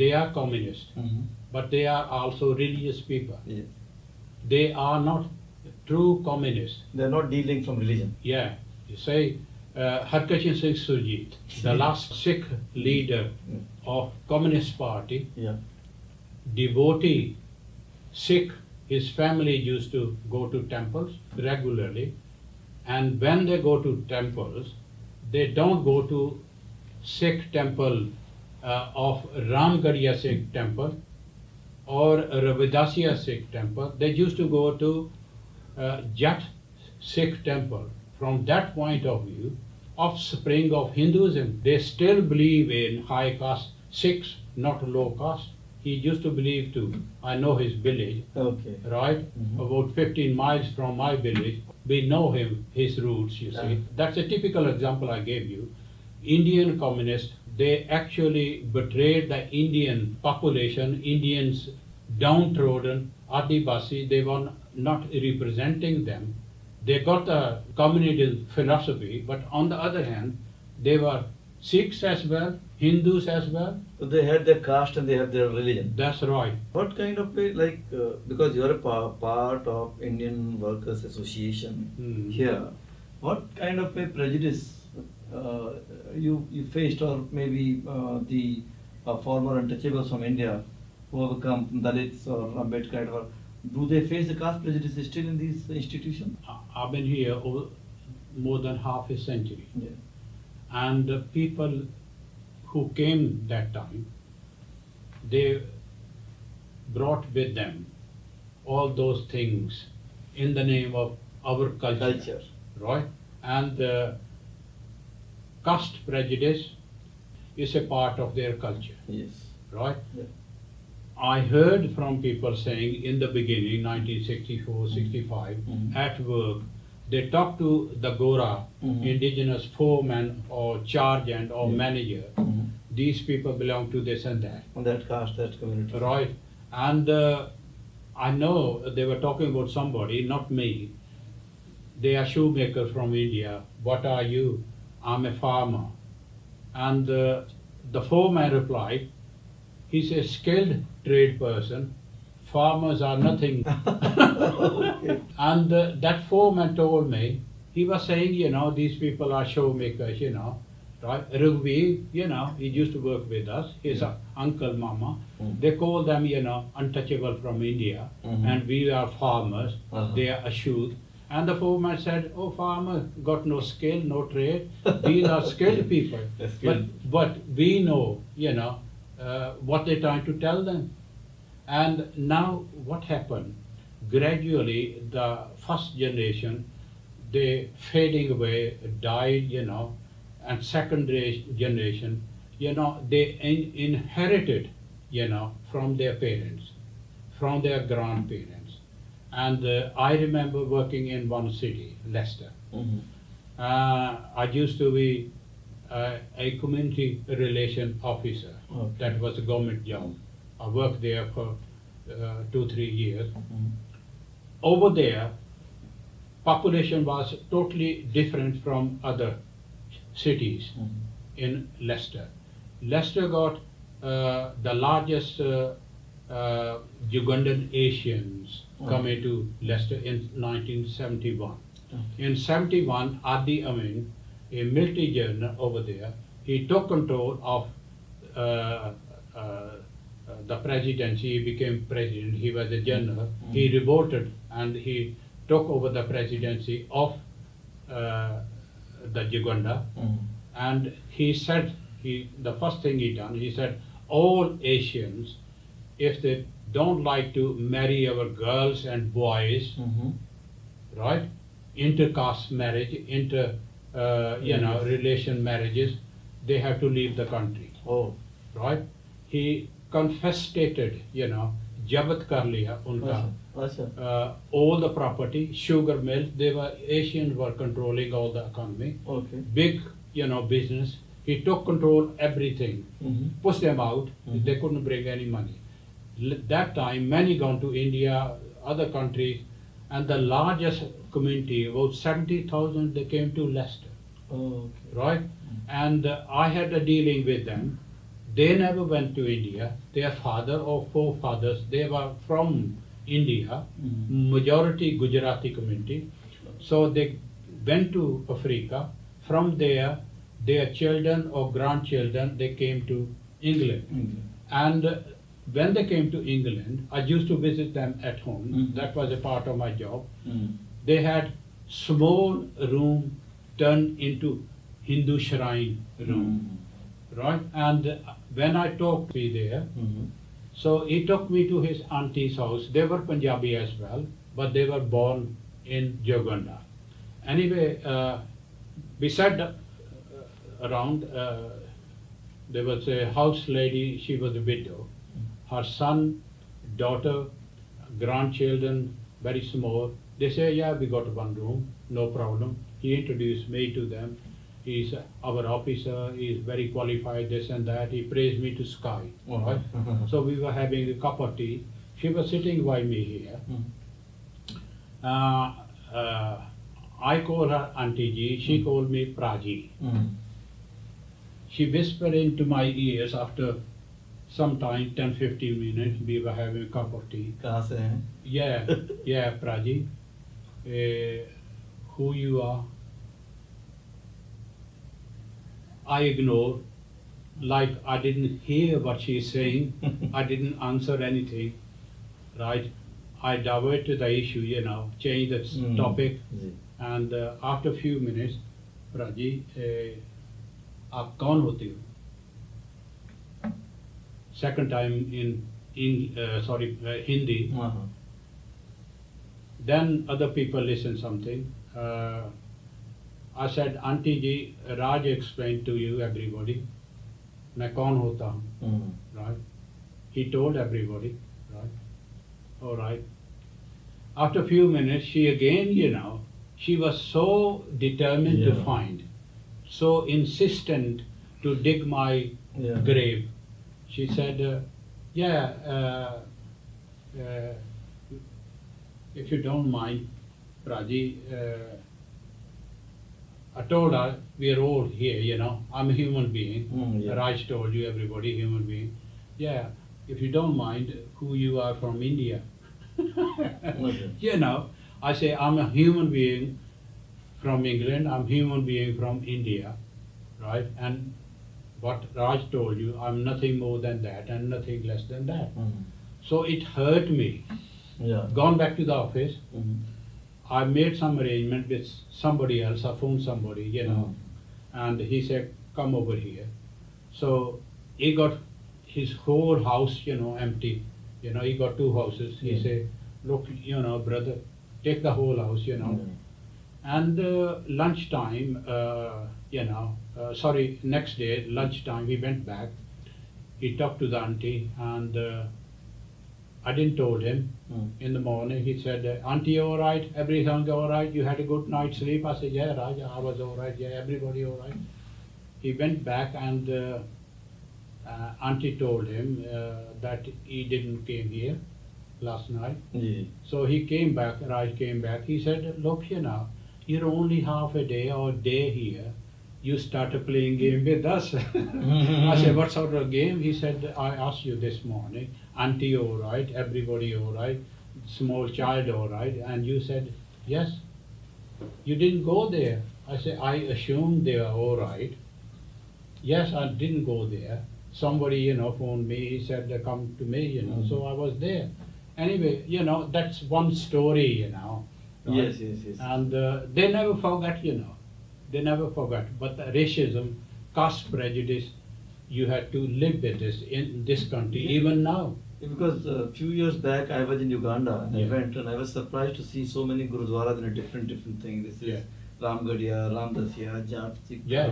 S2: they are communists,
S1: Mhm.
S2: but they are also religious people.
S1: Yes.
S2: They are not true communists.
S1: They are not dealing from religion.
S2: Yeah, you say Harkishan Singh Surjit, the last Sikh leader of Communist Party,
S1: Yeah.
S2: devotee Sikh, his family used to go to temples regularly, and when they go to temples, they don't go to Sikh temple of Ramgarhia Sikh temple or Ravidasiya Sikh temple. They used to go to Jat Sikh temple. From that point of view, offspring of Hinduism, they still believe in high caste Sikhs, not low caste. He used to believe too. I know his village,
S1: Okay.
S2: right?
S1: Mhm.
S2: About 15 miles from my village. We know him, his roots, you see.
S1: Yeah.
S2: That's a typical example I gave you. Indian communists, they actually betrayed the Indian population, Indians downtrodden, Adivasi, they were not representing them. They got the communist philosophy, but on the other hand, they were Sikhs as well, Hindus as well.
S1: So they had their caste and they have their religion.
S2: That's right.
S1: What kind of a, like, because you're a part of Indian Workers Association
S2: Hmm.
S1: here, what kind of a prejudice you faced, or maybe the former untouchables from India who have come, Dalits or Ambedkarite, or do they face the caste prejudice still in these institutions?
S2: I've been here more than half a century.
S1: Yeah.
S2: And the people who came that time, they brought with them all those things in the name of our culture. Right? And caste prejudice is a part of their culture,
S1: Yes.
S2: right?
S1: Yeah.
S2: I heard from people saying in the beginning, 1964, 65,
S1: Mhm.
S2: at work, they talked to the Gora,
S1: Mhm.
S2: indigenous foreman or sergeant or
S1: Yeah.
S2: manager.
S1: Mhm.
S2: These people belong to this and that,
S1: On that caste, that community.
S2: right? And I know they were talking about somebody, not me. They are shoemakers from India. What are you? I'm a farmer. And the foreman replied, he's a skilled trade person, farmers are nothing.
S1: Okay.
S2: And that foreman told me, he was saying, these people are showmakers, right? Rugby, he used to work with us, his uncle, mama. They call them, untouchable from India, and we are farmers, they are assured. And the foreman said, oh, farmer got no skill, no trade, these are skilled people. But we know, what they're trying to tell them. And now what happened? Gradually, the first generation, they fading away, died, and second generation, they inherited, from their parents, from their grandparents. And I remember working in one city, Leicester. I used to be a community relation officer.
S1: Okay.
S2: That was a government job. I worked there for 2-3 years. Over there, population was totally different from other cities in Leicester. Leicester got the largest Ugandan Asians coming to Leicester in 1971. In 71, Adi Amin, a military general over there, he took control of the presidency. He became president. He was a general. He revolted and he took over the presidency of the Uganda. And he said, the first thing he done, he said, all Asians, if they don't like to marry our girls and boys, right, intercaste marriage, relation marriages, they have to leave the country.
S1: Oh.
S2: Right? He confiscated, jabat kar liya unka, all the property, sugar mills. Asians were controlling all the economy.
S1: Okay.
S2: Big, business. He took control everything, pushed them out. They couldn't bring any money. That time, many gone to India, other countries, and the largest community, about 70,000, they came to Leicester.
S1: Oh, okay.
S2: Right? And I had a dealing with them. They never went to India. Their father or forefathers, they were from India, majority Gujarati community. So they went to Africa. From there, their children or grandchildren, they came to England. And when they came to England, I used to visit them at home. That was a part of my job. They had small room turned into Hindu shrine room, right? And when I talked to me there, so he took me to his auntie's house. They were Punjabi as well, but they were born in Uganda. Anyway, beside around, there was a house lady. She was a widow. Her son, daughter, grandchildren, very small. They say, yeah, we got one room, no problem. He introduced me to them. He's our officer, he's very qualified, this and that. He praised me to sky. Right? So we were having a cup of tea. She was sitting by me here. I call her Auntie Ji, she called me Praji. She whispered into my ears after some time, 10-15 minutes, we were having a cup of tea.
S1: कहाँ से हैं?
S2: Yeah, Praji. Who you are? I ignore, like I didn't hear what she's saying. I didn't answer anything, right? I diverted the issue, changed the topic. And after a few minutes, Praji, आप कौन होते हो? Second time in Hindi. Then other people listen something. I said, Auntie Ji, Raj explained to you, everybody, मैं कौन होता हूँ, right? He told everybody, right? All right. After a few minutes, she again, she was so determined to find, so insistent to dig my grave. She said, if you don't mind, Praji, I told her, we are all here, you know, I'm a human being.
S1: Yeah.
S2: Raj told you, everybody, human being. Yeah, if you don't mind, who you are from India.
S1: Okay.
S2: You know, I say, I'm a human being from England, I'm a human being from India, right? And what Raj told you, I'm nothing more than that and nothing less than that. So it hurt me.
S1: Yeah.
S2: Gone back to the office,
S1: Mhm.
S2: I made some arrangement with somebody else, I phoned somebody, you know, and he said, come over here. So he got his whole house, you know, empty. You know, he got two houses. He
S1: Yeah.
S2: said, look, you know, brother, take the whole house, you know. And lunchtime, next day, lunchtime, we went back. He talked to the auntie, and I didn't told him. In the morning, he said, auntie, all right? Everything all right? You had a good night's sleep? I said, yeah, Raja, I was all right. Yeah, everybody all right. He went back, and auntie told him that he didn't came here last night.
S1: Yeah.
S2: So he came back, Raj came back. He said, look, you know, you're only half a day or day here. You started playing game with us. I said, what sort of game? He said, I asked you this morning, auntie all right, everybody all right, small child all right, and you said, yes. You didn't go there. I said, I assumed they were all right. Yes, I didn't go there. Somebody, you know, phoned me, he said, come to me, you know, so I was there. Anyway, you know, that's one story, you know. right?
S1: Yes.
S2: And they never forget, you know. They never forgot. But the racism, caste prejudice, you had to live with this in this country, even now.
S1: Because a few years back I was in Uganda and I
S2: Yeah.
S1: went and I was surprised to see so many gurudwaras in a different thing. This is
S2: Yeah.
S1: Ramgadiya, Ramdasiya, Jat Sikhs.
S2: Yeah.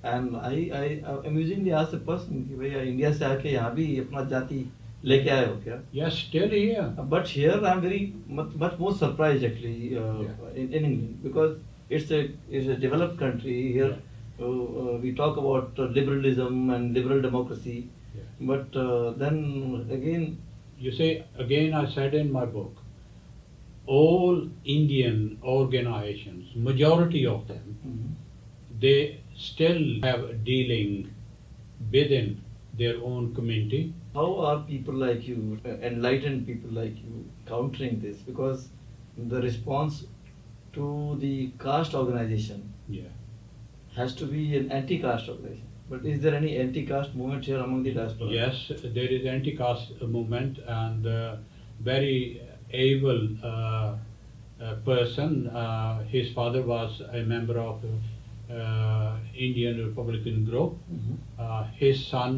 S1: And I amusingly asked a person कि भैया India से आके यहाँ भी अपना जाति लेके आए हो क्या?
S2: Yes, still here.
S1: But here I'm very much more surprised actually in England because it's a developed country here. We talk about liberalism and liberal democracy,
S2: Yeah.
S1: but then again,
S2: You say, again, I said in my book, all Indian organizations, majority of them, they still have dealing within their own community.
S1: how are people like you, enlightened people like you, countering this? Because the response to the caste organization
S2: Yeah.
S1: has to be an anti-caste organization. But is there any anti-caste movement here among the diaspora?
S2: Yes, there is anti-caste movement and very able person. His father was a member of Indian Republican group. His son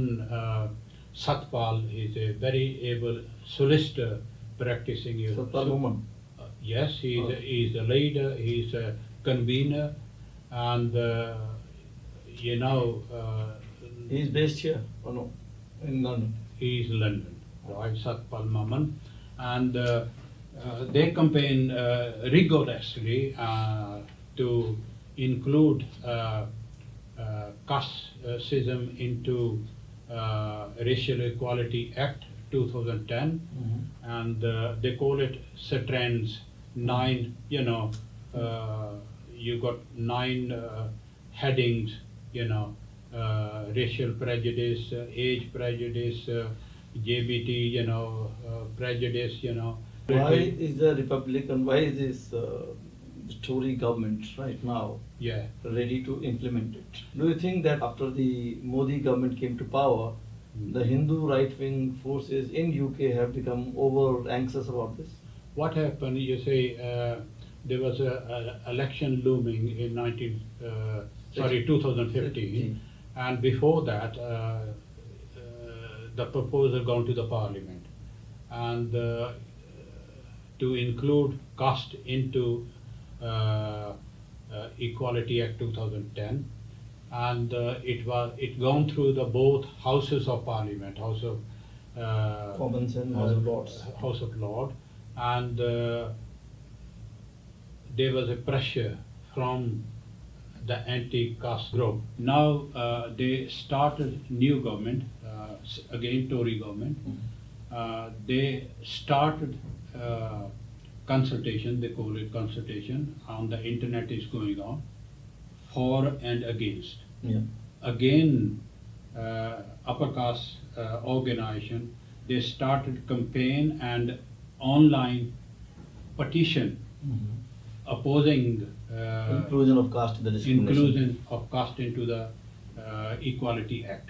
S2: Satpal is a very able solicitor practicing.
S1: Satpal Moman.
S2: Yes, he's a leader, he's a convener, and you know.
S1: He is based here or no? In London.
S2: He's London, right? Satpal Maman, and they campaign rigorously to include casteism into Racial Equality Act 2010, and they call it strands 9. You know, you got 9 headings. You know. Racial prejudice, age prejudice, JBT, you know, prejudice, you know.
S1: Why is the Republican, why is this Tory government right now
S2: Yeah.
S1: ready to implement it? Do you think that after the Modi government came to power, the Hindu right-wing forces in UK have become over anxious about this?
S2: What happened, you say, there was a election looming in 2015. And before that, the proposal gone to the parliament, and to include caste into Equality Act 2010, and it gone through the both houses of parliament, House of
S1: Commons and House of Lords.
S2: House of Lord, and there was a pressure from the anti-caste group. Now they started new government, again Tory government. They started consultation, they call it consultation, on the internet is going on. for and against.
S1: Yeah.
S2: Again, upper caste organization, they started campaign and online petition opposing
S1: Inclusion of caste in the discrimination.
S2: inclusion of caste into the Equality Act.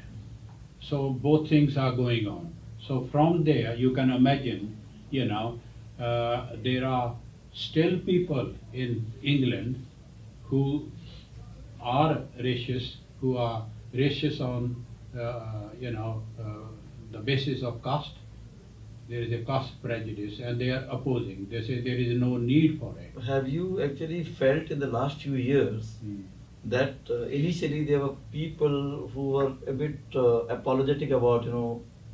S2: So both things are going on. So from there, you can imagine, there are still people in England who are racist, who are racist on, the basis of caste. There is a caste prejudice, and they are opposing. They say there is no need for it.
S1: Have you actually felt in the last few years that initially there were people who were a bit apologetic about,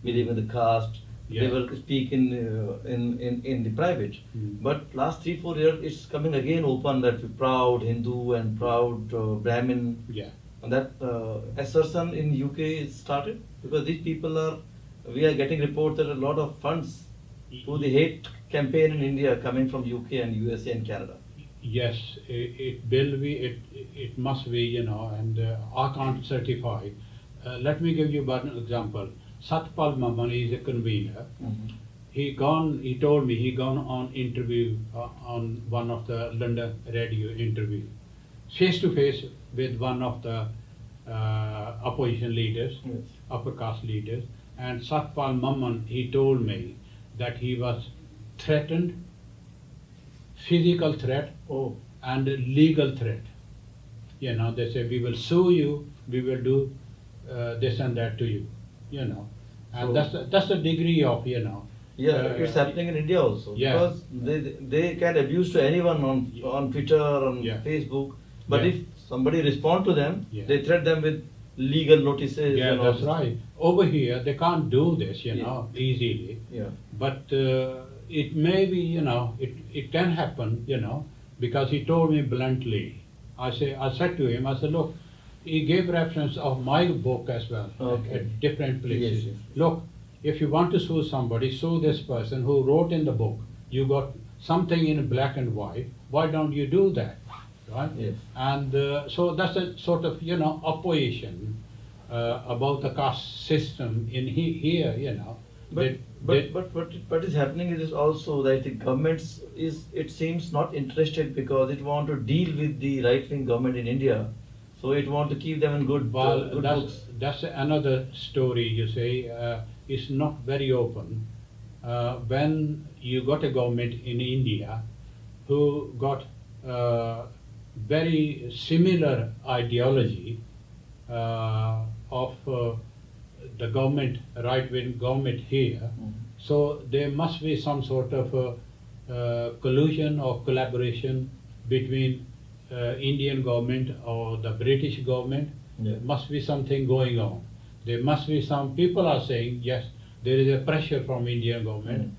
S1: believing the caste.
S2: Yeah.
S1: They will speak in the private. But last 3-4 years, it's coming again open that we're proud Hindu and proud Brahmin.
S2: Yeah.
S1: And that assertion in UK is started because these people we are getting reports that a lot of funds to the hate campaign in India coming from UK and USA and Canada.
S2: Yes, it will be, it must be, and I can't certify. Let me give you one example. Satpal Mamani is a convener. He told me he gone on interview on one of the London radio interview, face to face with one of the opposition leaders,
S1: Yes.
S2: upper caste leaders, and Satpal Mamman, he told me that he was threatened, physical threat
S1: Oh.
S2: and legal threat. They say we will sue you, we will do this and that to you, and
S1: So-
S2: that's the degree of,
S1: Yeah, it's happening in India also.
S2: Yeah.
S1: Because they can abuse to anyone on Twitter, on
S2: Yeah.
S1: Facebook. But
S2: Yeah.
S1: if somebody respond to them,
S2: Yeah.
S1: they threat them with legal notices.
S2: Yeah,
S1: and all
S2: that's
S1: this.
S2: right. Over here, they can't do this,
S1: Yeah.
S2: easily.
S1: Yeah.
S2: But it may be, it can happen, because he told me bluntly. I said to him, I said, look, he gave reference of my book as well,
S1: Okay.
S2: at different places.
S1: Yes, yes.
S2: Look, if you want to sue somebody, sue this person who wrote in the book. You got something in black and white. Why don't you do that, right?
S1: Yes.
S2: And so that's a sort of, opposition about the caste system in here,
S1: But
S2: They-
S1: what is happening is also that the government it seems not interested because it want to deal with the right wing government in India, so it want to keep them in good
S2: Well,
S1: good books.
S2: that's another story, you say. It's not very open. When you got a government in India who got very similar ideology of the government, right-wing government here, so there must be some sort of collusion or collaboration between Indian government or the British government.
S1: Yeah.
S2: Must be something going on. There must be some people are saying, yes, there is a pressure from Indian government,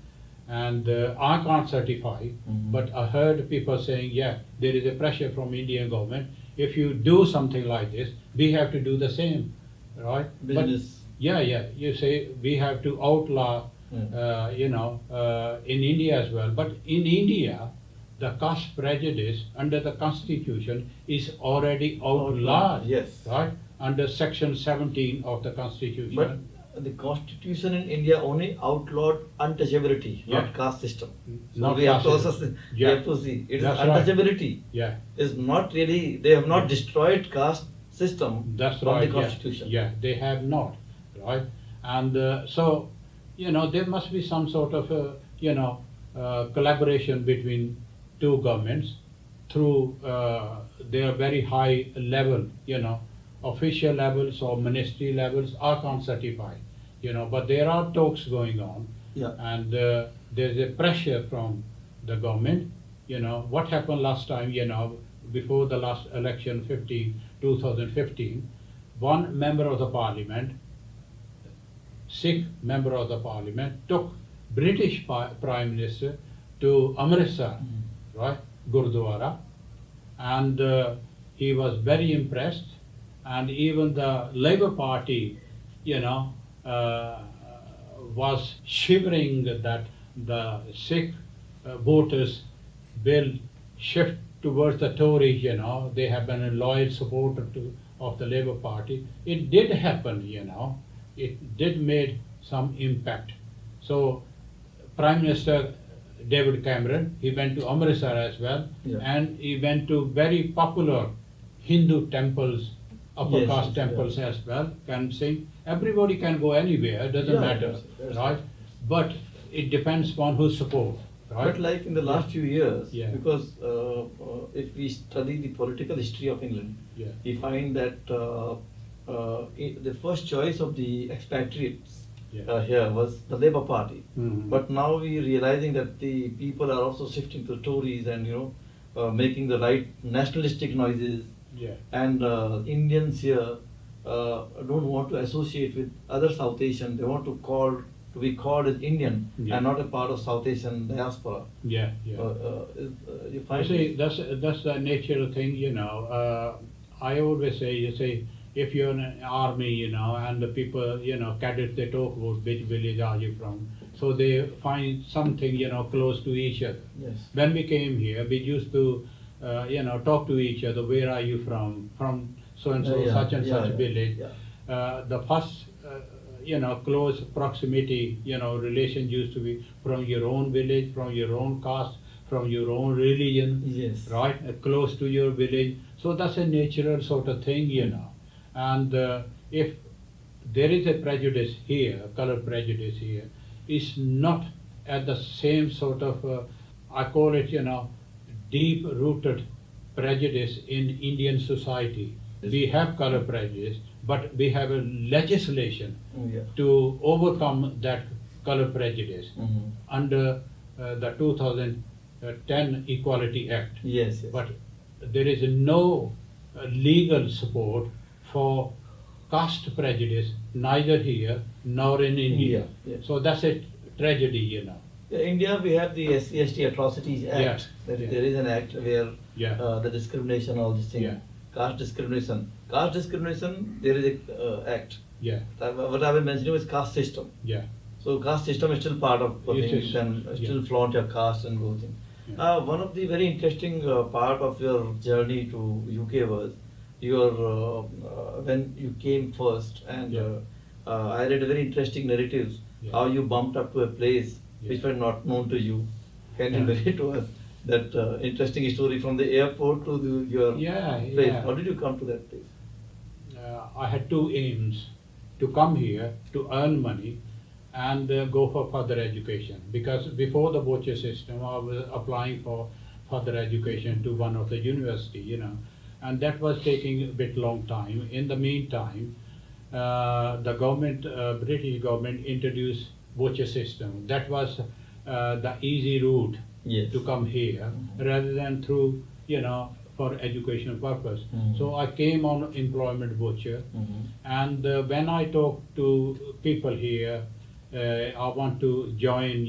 S2: and I can't certify, but I heard people saying, yeah, there is a pressure from Indian government. If you do something like this, we have to do the same, right?
S1: Business.
S2: But, yeah, you say we have to outlaw, in India as well. But in India, the caste prejudice under the constitution is already outlawed,
S1: Yes.
S2: right? Under section 17 of the constitution.
S1: But the constitution in India only outlawed untouchability,
S2: Yeah.
S1: not caste system. So
S2: Not
S1: we have to
S2: caste
S1: also
S2: system.
S1: we
S2: Yeah.
S1: have to see it is
S2: That's right.
S1: untouchability.
S2: Yeah,
S1: Is not really they have not destroyed caste system
S2: that's
S1: from
S2: right.
S1: the constitution.
S2: Yeah, they have not, right? And so, there must be some sort of, collaboration between two governments through their very high level, official levels or ministry levels. I can't certify, but there are talks going on.
S1: Yeah.
S2: And there's a pressure from the government. What happened last time, before the last election 2015, one member of the parliament, Sikh member of the parliament, took British Prime Minister to Amritsar, right, Gurdwara, and he was very impressed, and even the Labour Party, was shivering that the Sikh voters will shift towards the Tories, you know, they have been a loyal supporter of the Labour Party. It did happen, you know, it did made some impact. So Prime Minister David Cameron, he went to Amritsar as well,
S1: Yeah.
S2: and he went to very popular Hindu temples, upper
S1: Yes,
S2: caste
S1: yes,
S2: temples
S1: yeah.
S2: as well, can sing. Everybody can go anywhere, doesn't
S1: Yeah,
S2: matter,
S1: that's
S2: right? But it depends upon whose support, right?
S1: But like in the last few years,
S2: Yeah.
S1: because if we study the political history of England,
S2: Yeah.
S1: we find that the first choice of the expatriates
S2: Yeah.
S1: here was the Labour Party.
S2: Mhm.
S1: But now we realizing that the people are also shifting to Tories and making the right nationalistic noises.
S2: Yeah.
S1: And Indians here don't want to associate with other South Asian. They want to be called as Indian
S2: Yeah.
S1: and not a part of South Asian diaspora.
S2: Yeah, yeah.
S1: You
S2: You
S1: find
S2: see, that's the natural thing, you know. I always say, you say, if you're in an army, you know, and the people, you know, cadets, they talk about which village are you from. So they find something, you know, close to each other.
S1: Yes.
S2: When we came here, we used to, talk to each other. Where are you from? From so and so,
S1: Yeah,
S2: such and
S1: yeah,
S2: such
S1: yeah,
S2: village.
S1: yeah.
S2: The first, close proximity, relation used to be from your own village, from your own caste, from your own religion.
S1: Yes.
S2: Right, close to your village. So that's a natural sort of thing, you know. And if there is a prejudice here, color prejudice here, it's not at the same sort of, I call it, deep-rooted prejudice in Indian society. We have color prejudice, but we have a legislation
S1: Yeah.
S2: to overcome that color prejudice
S1: Mhm.
S2: under the 2010 Equality Act.
S1: Yes, yes.
S2: But there is no legal support for caste prejudice, neither here nor in India.
S1: India, yeah.
S2: So that's a tragedy,
S1: In India, we have the SC/ST Atrocities Act.
S2: Yeah, yeah.
S1: There is an act where
S2: Yeah.
S1: the discrimination, all this thing,
S2: Yeah.
S1: caste discrimination. Caste discrimination, there is a act.
S2: Yeah,
S1: What I was mentioning was caste system.
S2: yeah,
S1: So caste system is still part of the
S2: It
S1: thing.
S2: is,
S1: You can still
S2: yeah.
S1: flaunt your caste and go thing.
S2: Yeah.
S1: One of the very interesting part of your journey to UK was your when you came first, and
S2: Yeah.
S1: I read a very interesting narratives
S2: Yeah.
S1: how you bumped up to a place which
S2: Yeah.
S1: were not known to you. Can you
S2: Yeah.
S1: narrate to us that interesting story from the airport to your
S2: Yeah,
S1: place?
S2: yeah.
S1: How did you come to that place?
S2: I had two aims: to come here to earn money and go for further education. Because before the voucher system, I was applying for further education to one of the university, and that was taking a bit long time. In the meantime, the government, British government, introduced voucher system. That was the easy route
S1: Yes.
S2: to come here, rather than through, for educational purpose.
S1: Mhm.
S2: So I came on employment voucher,
S1: Mhm.
S2: and when I talk to people here, I want to join,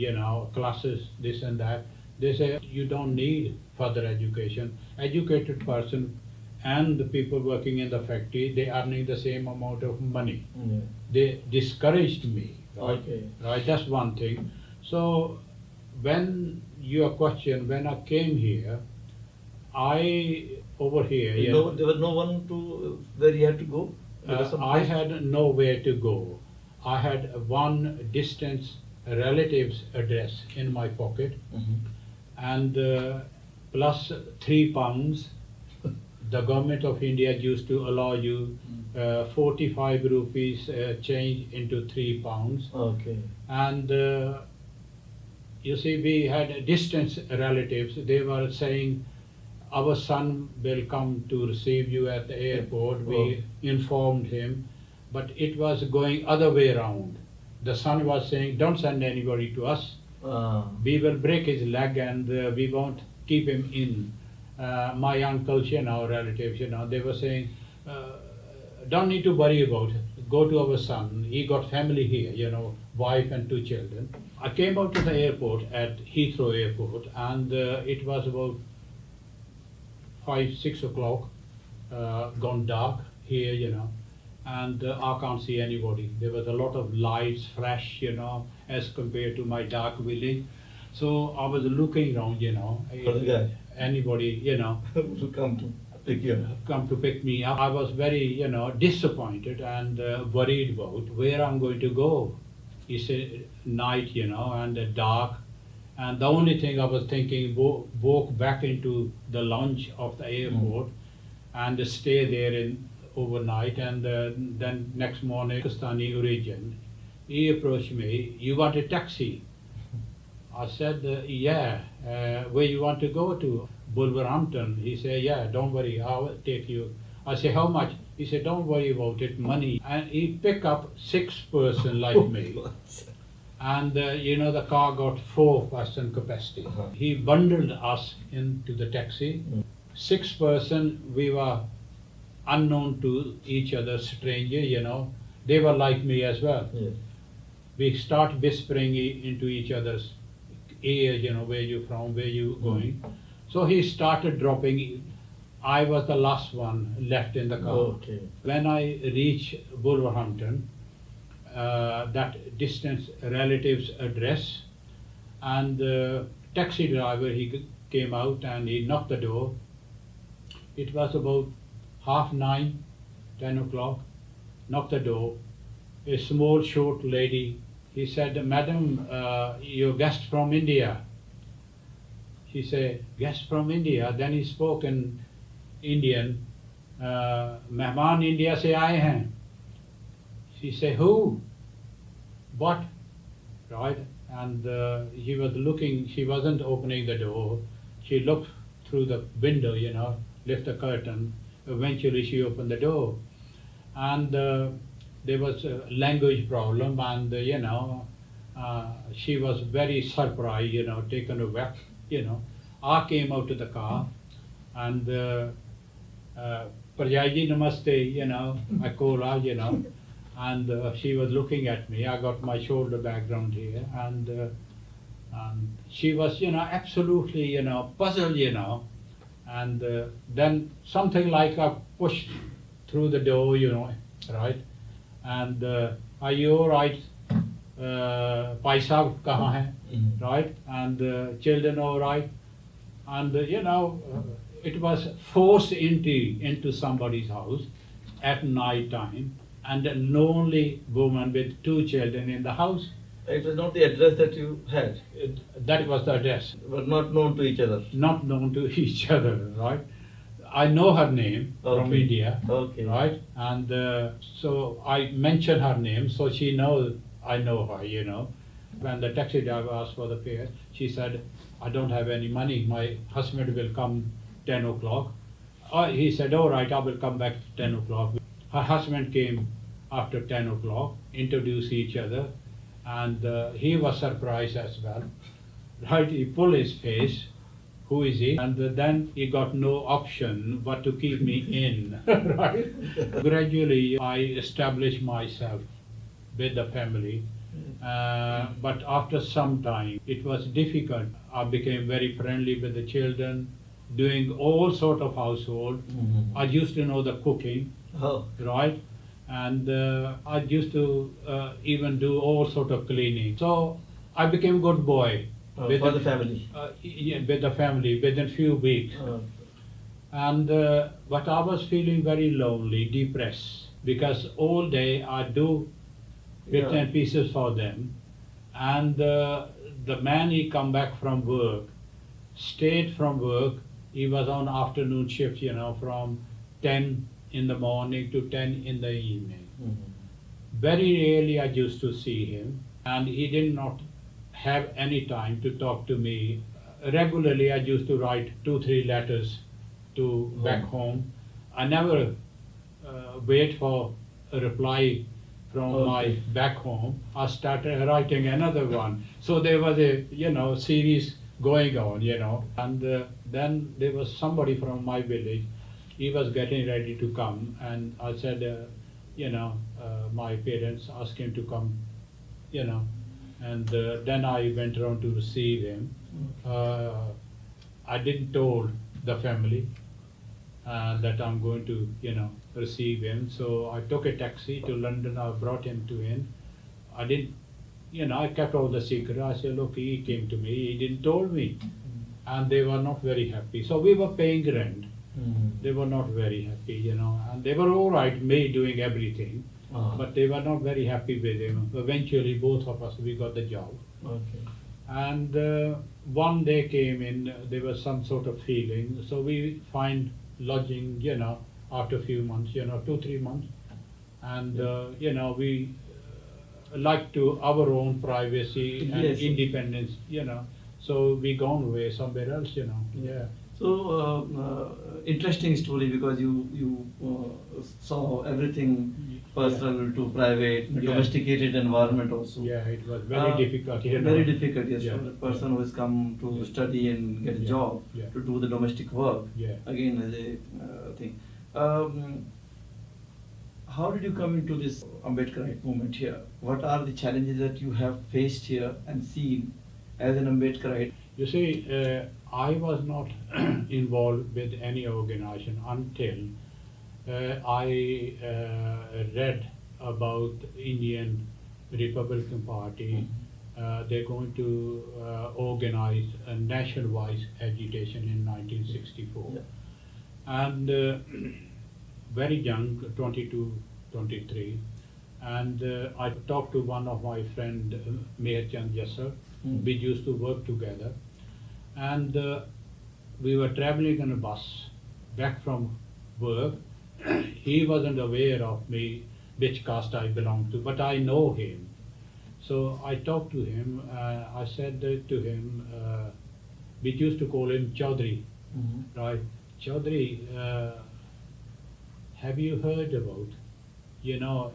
S2: classes, this and that. They say you don't need further education. Educated person and the people working in the factory, they are earning the same amount of money.
S1: Yeah.
S2: They discouraged me. Right?
S1: Okay.
S2: Right, that's one thing. So when your question, when I came here, over here,
S1: There was no one to where you had to go. There was some
S2: I
S1: place?
S2: had nowhere to go. I had one distant relative's address in my pocket,
S1: Mhm.
S2: and plus £3. The government of India used to allow you 45 rupees change into £3.
S1: Okay.
S2: And you see, we had distant relatives. They were saying, our son will come to receive you at the airport. We informed him, but it was going other way around. The son was saying, don't send anybody to us. We will break his leg and we won't keep him in. My uncles, relatives, they were saying, don't need to worry about it. Go to our son. He got family here, wife and 2 children. I came out to the airport at Heathrow Airport, and it was about 5, 6 o'clock, gone dark here, and I can't see anybody. There was a lot of lights, flash, as compared to my dark village. So I was looking around,
S1: For the guy.
S2: anybody,
S1: To come to pick you up.
S2: come to pick me up. I was very, disappointed and worried about where I'm going to go. It's a night, and dark. And the only thing I was thinking, walk back into the lounge of the airport and stay there in overnight. And then next morning, Pakistani origin, he approached me, you want a taxi? I said, yeah, where you want to go to? Wolverhampton. He said, yeah, don't worry, I'll take you. I said, how much? He said, don't worry about it, money. And he picked up 6 person like me. And the car got 4 person capacity. He bundled us into the taxi. 6 person, we were unknown to each other, stranger, They were like me as well.
S1: Yes.
S2: We start whispering into each other's ears, where you from, where you going. So he started dropping. I was the last one left in the car.
S1: Okay.
S2: When I reached Wolverhampton, that distant relative's address, and the taxi driver, he came out and he knocked the door. It was about 9:30, 10 o'clock. Knocked the door. A small, short lady. He said, Madam, your guest from India. She said, guest from India. Then he spoke in Indian. Mehman India se aaye hain. She said, who? What? Right? And he was looking, she wasn't opening the door. She looked through the window, lift the curtain. Eventually she opened the door. And there was a language problem, and she was very surprised, taken aback. I came out to the car, and Parjaji Namaste, I called her, and she was looking at me. I got my shoulder background here, and she was, absolutely, puzzled, and then something like I pushed through the door, right? And are you all right? Bhai Sahab kahan hai? Right? And children all right? And it was forced entry into somebody's house at night time, and a lonely woman with 2 children in the house.
S1: It was not the address that you had.
S2: That was the address.
S1: Were not known to each other.
S2: Not known to each other, right? I know her name from
S1: Okay.
S2: India,
S1: Okay.
S2: right? And so I mentioned her name, so she knows I know her, When the taxi driver asked for the fare, she said, I don't have any money. My husband will come 10 o'clock. He said, all right, I will come back 10 o'clock. Her husband came after 10 o'clock, introduced each other, and he was surprised as well. Right, he pulled his face. Who is he? And then he got no option but to keep me in, right? Gradually, I established myself with the family. But after some time, it was difficult. I became very friendly with the children, doing all sort of household. I used to know the cooking, right? And I used to even do all sort of cleaning. So I became good boy.
S1: For the family.
S2: Yeah, with the family within few weeks. And but I was feeling very lonely, depressed, because all day I do bits and pieces for them. And the man, he come back from work, stayed from work. He was on afternoon shift, from 10 in the morning to 10 in the evening. Very rarely I used to see him, and he did not have any time to talk to me. Regularly I used to write 2-3 letters to back home. I never wait for a reply from my back home. I started writing another one. So there was a series going on, and then there was somebody from my village. He was getting ready to come, and I said, my parents asked him to come, and then I went around to receive him. I didn't told the family that I'm going to, receive him. So I took a taxi to London. I brought him to him. I kept all the secret. I said, look, he came to me. He didn't told me. and they were not very happy. So we were paying rent. They were not very happy, and they were all right, me doing everything, but they were not very happy with him. Eventually, both of us, we got the job.
S1: Okay.
S2: And one day came in, there was some sort of feeling, so we find lodging, after a few months, 2-3 months. And, we like to our own privacy and
S1: Yes.
S2: independence, so we gone away somewhere else, yeah.
S1: So interesting story, because you saw everything personal to private,
S2: Yeah.
S1: domesticated environment also.
S2: Yeah, it was very difficult.
S1: Very difficult, yes,
S2: Yeah.
S1: for a person who has come to
S2: Yeah.
S1: study and get a
S2: Yeah.
S1: job,
S2: Yeah.
S1: to do the domestic work.
S2: Yeah.
S1: Again, as a thing. How did you come into this Ambedkarite movement here? What are the challenges that you have faced here and seen as an Ambedkarite?
S2: You see, I was not involved with any organization until I read about Indian Republican Party. They're going to organize a nationwide agitation in 1964.
S1: Yeah.
S2: And very young, 22, 23. And I talked to one of my friend, Mayor Chand Yasser. We used to work together. And we were traveling on a bus back from work. He wasn't aware of me, which caste I belong to, but I know him. So I talked to him. I said to him, we used to call him Chaudhry, right? Chaudhry, have you heard about,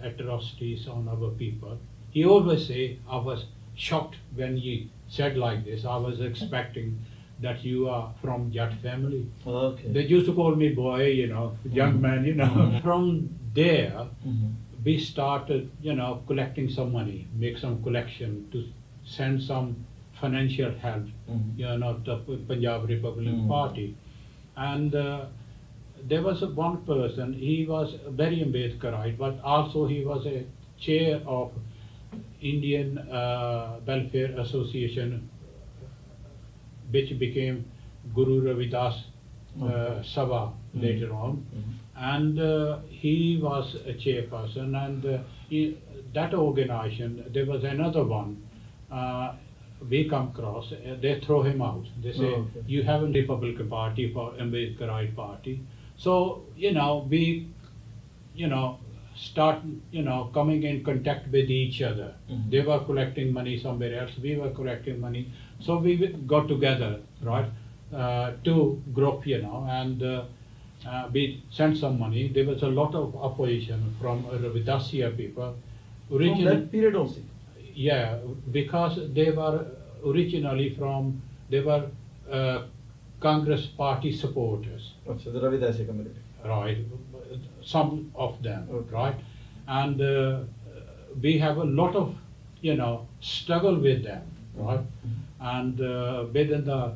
S2: atrocities on our people? He always say, I was shocked when he said like this. I was expecting that you are from Jat family.
S1: Okay.
S2: They used to call me boy, young man, From there, we started, collecting some money, make some collection to send some financial help, to Punjab Republican Party. And there was one person, he was very Ambedkarite, but also he was a chair of Indian Welfare Association, which became Guru Ravidas Sabha later on. And he was a chairperson, and that organization, there was another one, we come across, they throw him out. They say, you have a Republican Party for Ambedkarite Party. So, we, start, coming in contact with each other. They were collecting money somewhere else, we were collecting money. So we got together, right, two group, and we sent some money. There was a lot of opposition from Ravidasiya people.
S1: From that period also?
S2: Yeah, because they were originally they were Congress party supporters.
S1: So the Ravidasi community.
S2: Right, some of them,
S1: Okay.
S2: right? And we have a lot of, struggle with them, right? And within the,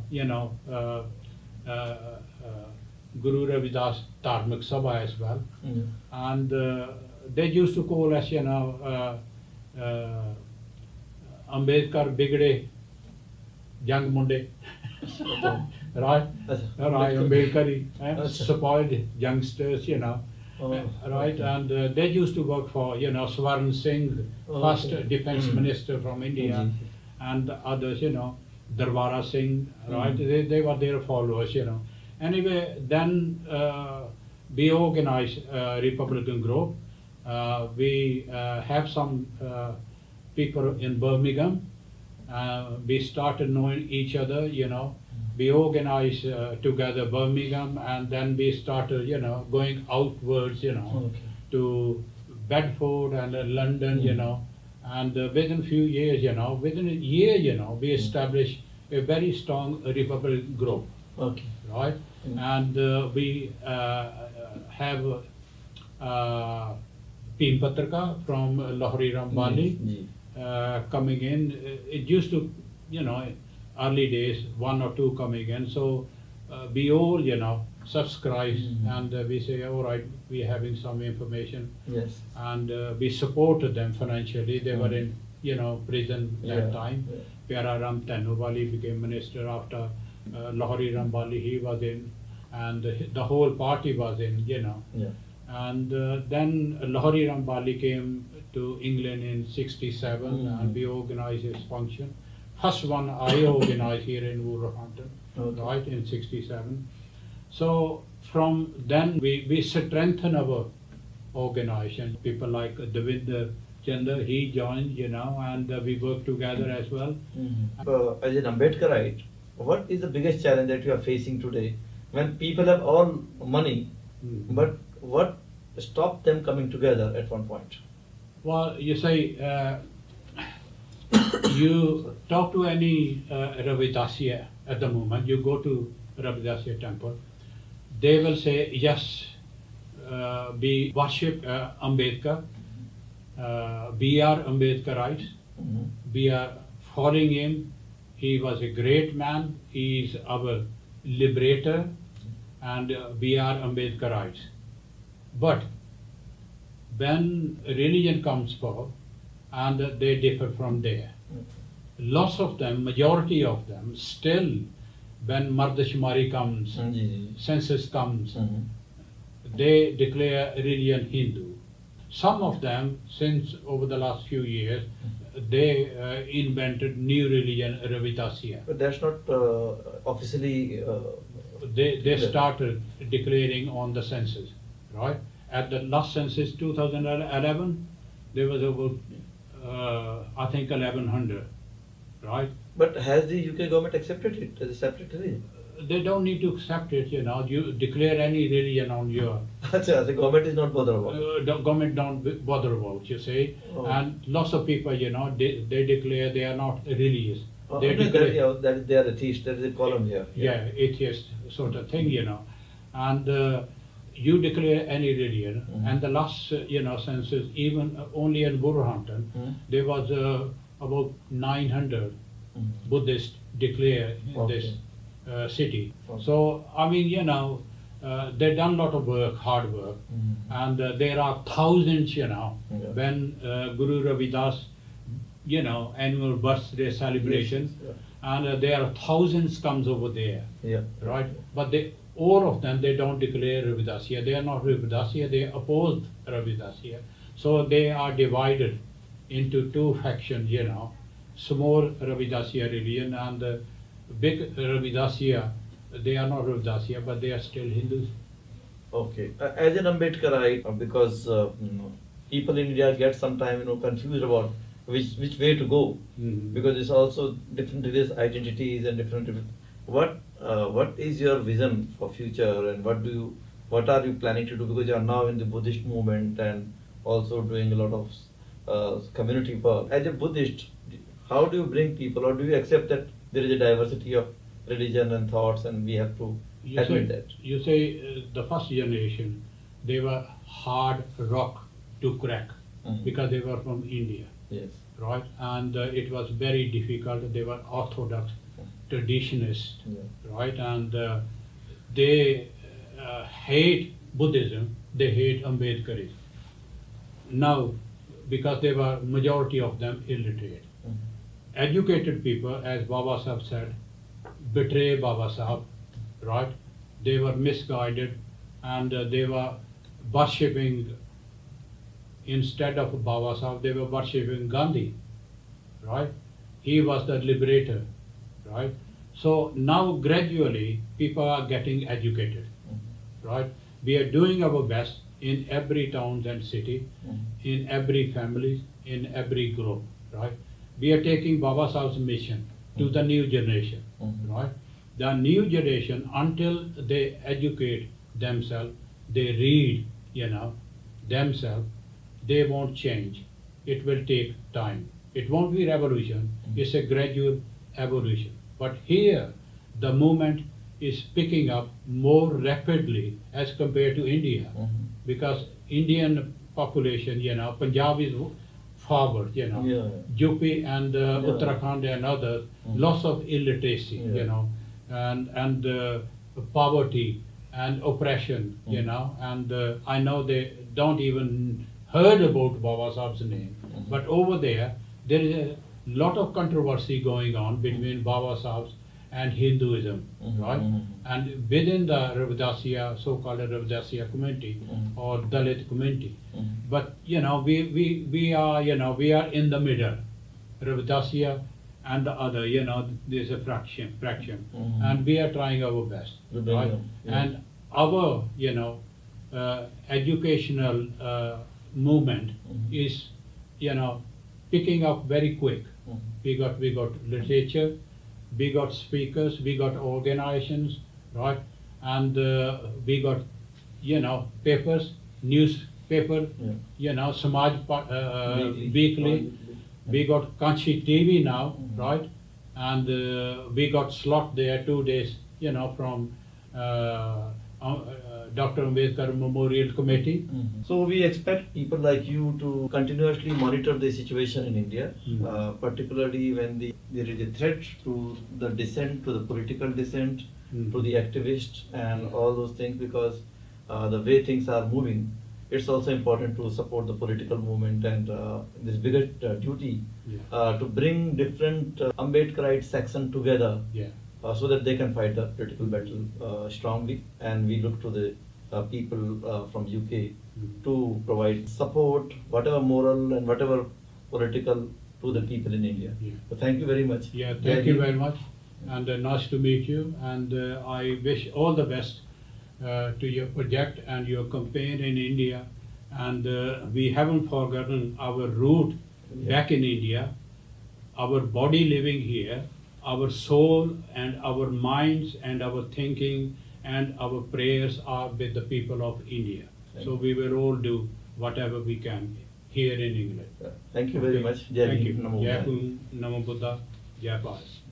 S2: Guru Ravidas Dharmic Sabha as well. And they used to call us, Ambedkar Bigde Young Munde. Right? Right, Ambedkar spoiled youngsters, right? And they used to work for, Swarn Singh, first defense minister from India, and others, Darwara Singh, right? They were their followers, Anyway, then we organized a Republican group. We have some people in Birmingham. We started knowing each other, We organized together Birmingham, and then we started, going outwards, to Bedford and London, and within few years, within a year, we established a very strong Republican group, right? And we have Peen Patrika from Lahori Rambali coming in. It used to, early days, one or two coming in. So we all, subscribe, and we say, all right, we're having some information.
S1: Yes.
S2: And we supported them financially. They were in, prison that time. Pyara Ram Tenubali became minister after Lahori Rambali, he was in, and the whole party was in, you know.
S1: Yeah.
S2: And then Lahori Rambali came to England in '67 and we organized his function. First one I organized here in Wolverhampton, right, in '67. So from then we strengthen our organization. People like Davinder Chandra, he joined, you know, and we work together as well.
S1: As an Ambedkarite, what is the biggest challenge that you are facing today when people have all money, but what stopped them coming together at one point?
S2: Well, you say, you talk to any Ravidasiya at the moment, you go to Ravidasiya temple, they will say, yes, we worship Ambedkar, we are Ambedkarites, we are following him, he was a great man, he is our liberator, and we are Ambedkarites. But when religion comes forth, and they differ from there, lots of them, majority of them, still when Mardashmari comes, census comes, they declare religion Hindu. Some of them, since over the last few years, they invented new religion, Ravidasiya.
S1: But that's not officially.
S2: They started declaring on the census, right? At the last census, 2011, there was about, I think, 1,100, right?
S1: But has the UK government accepted it as a separate religion?
S2: They don't need to accept it, you know. You declare any religion on your.
S1: The government is not bothered about it.
S2: The government don't bother about, you see. And lots of people, you know, they declare they are not religious. They declare,
S1: that they are atheist. There is a column here.
S2: Yeah, atheist sort of thing, you know. And you declare any religion, and the last, you know, census, even only in Wolverhampton, there was about 900 Buddhists declared in this city. So, I mean, you know, they've done a lot of work, hard work, and there are thousands, you know, when Guru Ravidas, you know, annual birthday celebration, and there are thousands comes over there, right? But they, all of them, they don't declare Ravidasiya. They are not Ravidasiya, they oppose Ravidasiya. So they are divided into two factions, you know, small Ravidasiya religion and the big Ravidasiya. They are not Ravidasiya, but they are still Hindus.
S1: Okay. As an Ambedkarite, because people in India get sometimes, you know, confused about which way to go, because it's also different religious identities and different. What is your vision for future, and what are you planning to do? Because you are now in the Buddhist movement and also doing a lot of community work. As a Buddhist, how do you bring people, or do you accept that there is a diversity of religion and thoughts, and we have to admit that?
S2: You say the first generation, they were hard rock to crack because they were from India.
S1: Yes.
S2: Right, and it was very difficult. They were orthodox, traditionalists, right, and they hate Buddhism. They hate Ambedkarism. Now, because they were majority of them illiterate, educated people, as Baba Saheb said, betray Baba Saheb, right? They were misguided, and they were worshipping. Instead of Baba Saheb, they were worshipping Gandhi, right? He was the liberator, right? So now gradually people are getting educated, right? We are doing our best in every town and city, in every family, in every group, right? We are taking Baba Saheb's mission to the new generation, right? The new generation, until they educate themselves, they read, you know, themselves, they won't change. It will take time. It won't be revolution. It's a gradual evolution. But here, the movement is picking up more rapidly as compared to India, because Indian population, you know, Punjab is forward, you know, UP and Uttarakhand and others, lots of illiteracy, you know, and poverty and oppression, you know, and I know they don't even heard about Baba Saheb's name, but over there is a lot of controversy going on between Baba Saheb and Hinduism, right?
S1: Mhm.
S2: And within the Ravadasiya, so-called Ravadasiya community or Dalit community. But we are we are in the middle, Ravadasiya and the other, there's a fraction, and we are trying our best, right? And our educational movement is picking up very quick. We got literature, we got speakers, we got organizations, right? And we got papers, newspaper, Samaj weekly. We got Kanchi TV now, right? And we got slot there 2 days, from Dr. Ambedkar Memorial Committee.
S1: So we expect people like you to continuously monitor the situation in India, particularly when there is a threat to the dissent, to the political dissent, to the activists and all those things, because the way things are moving, it's also important to support the political movement and this bigger duty to bring different Ambedkarite section together. So that they can fight the political battle strongly, and we look to the people from UK to provide support, whatever moral and whatever political, to the people in India. So thank you very much.
S2: Yeah, thank you very much, and nice to meet you. And I wish all the best to your project and your campaign in India. And we haven't forgotten our root back in India, our body living here, our soul and our minds and our thinking and our prayers are with the people of India. So we will all do whatever we can here in England.
S1: Thank you very much. Jai
S2: Thank you.
S1: Hind, Namo
S2: Jai
S1: Buddhaya.
S2: Hind, Namo Buddha, Jai Bharat.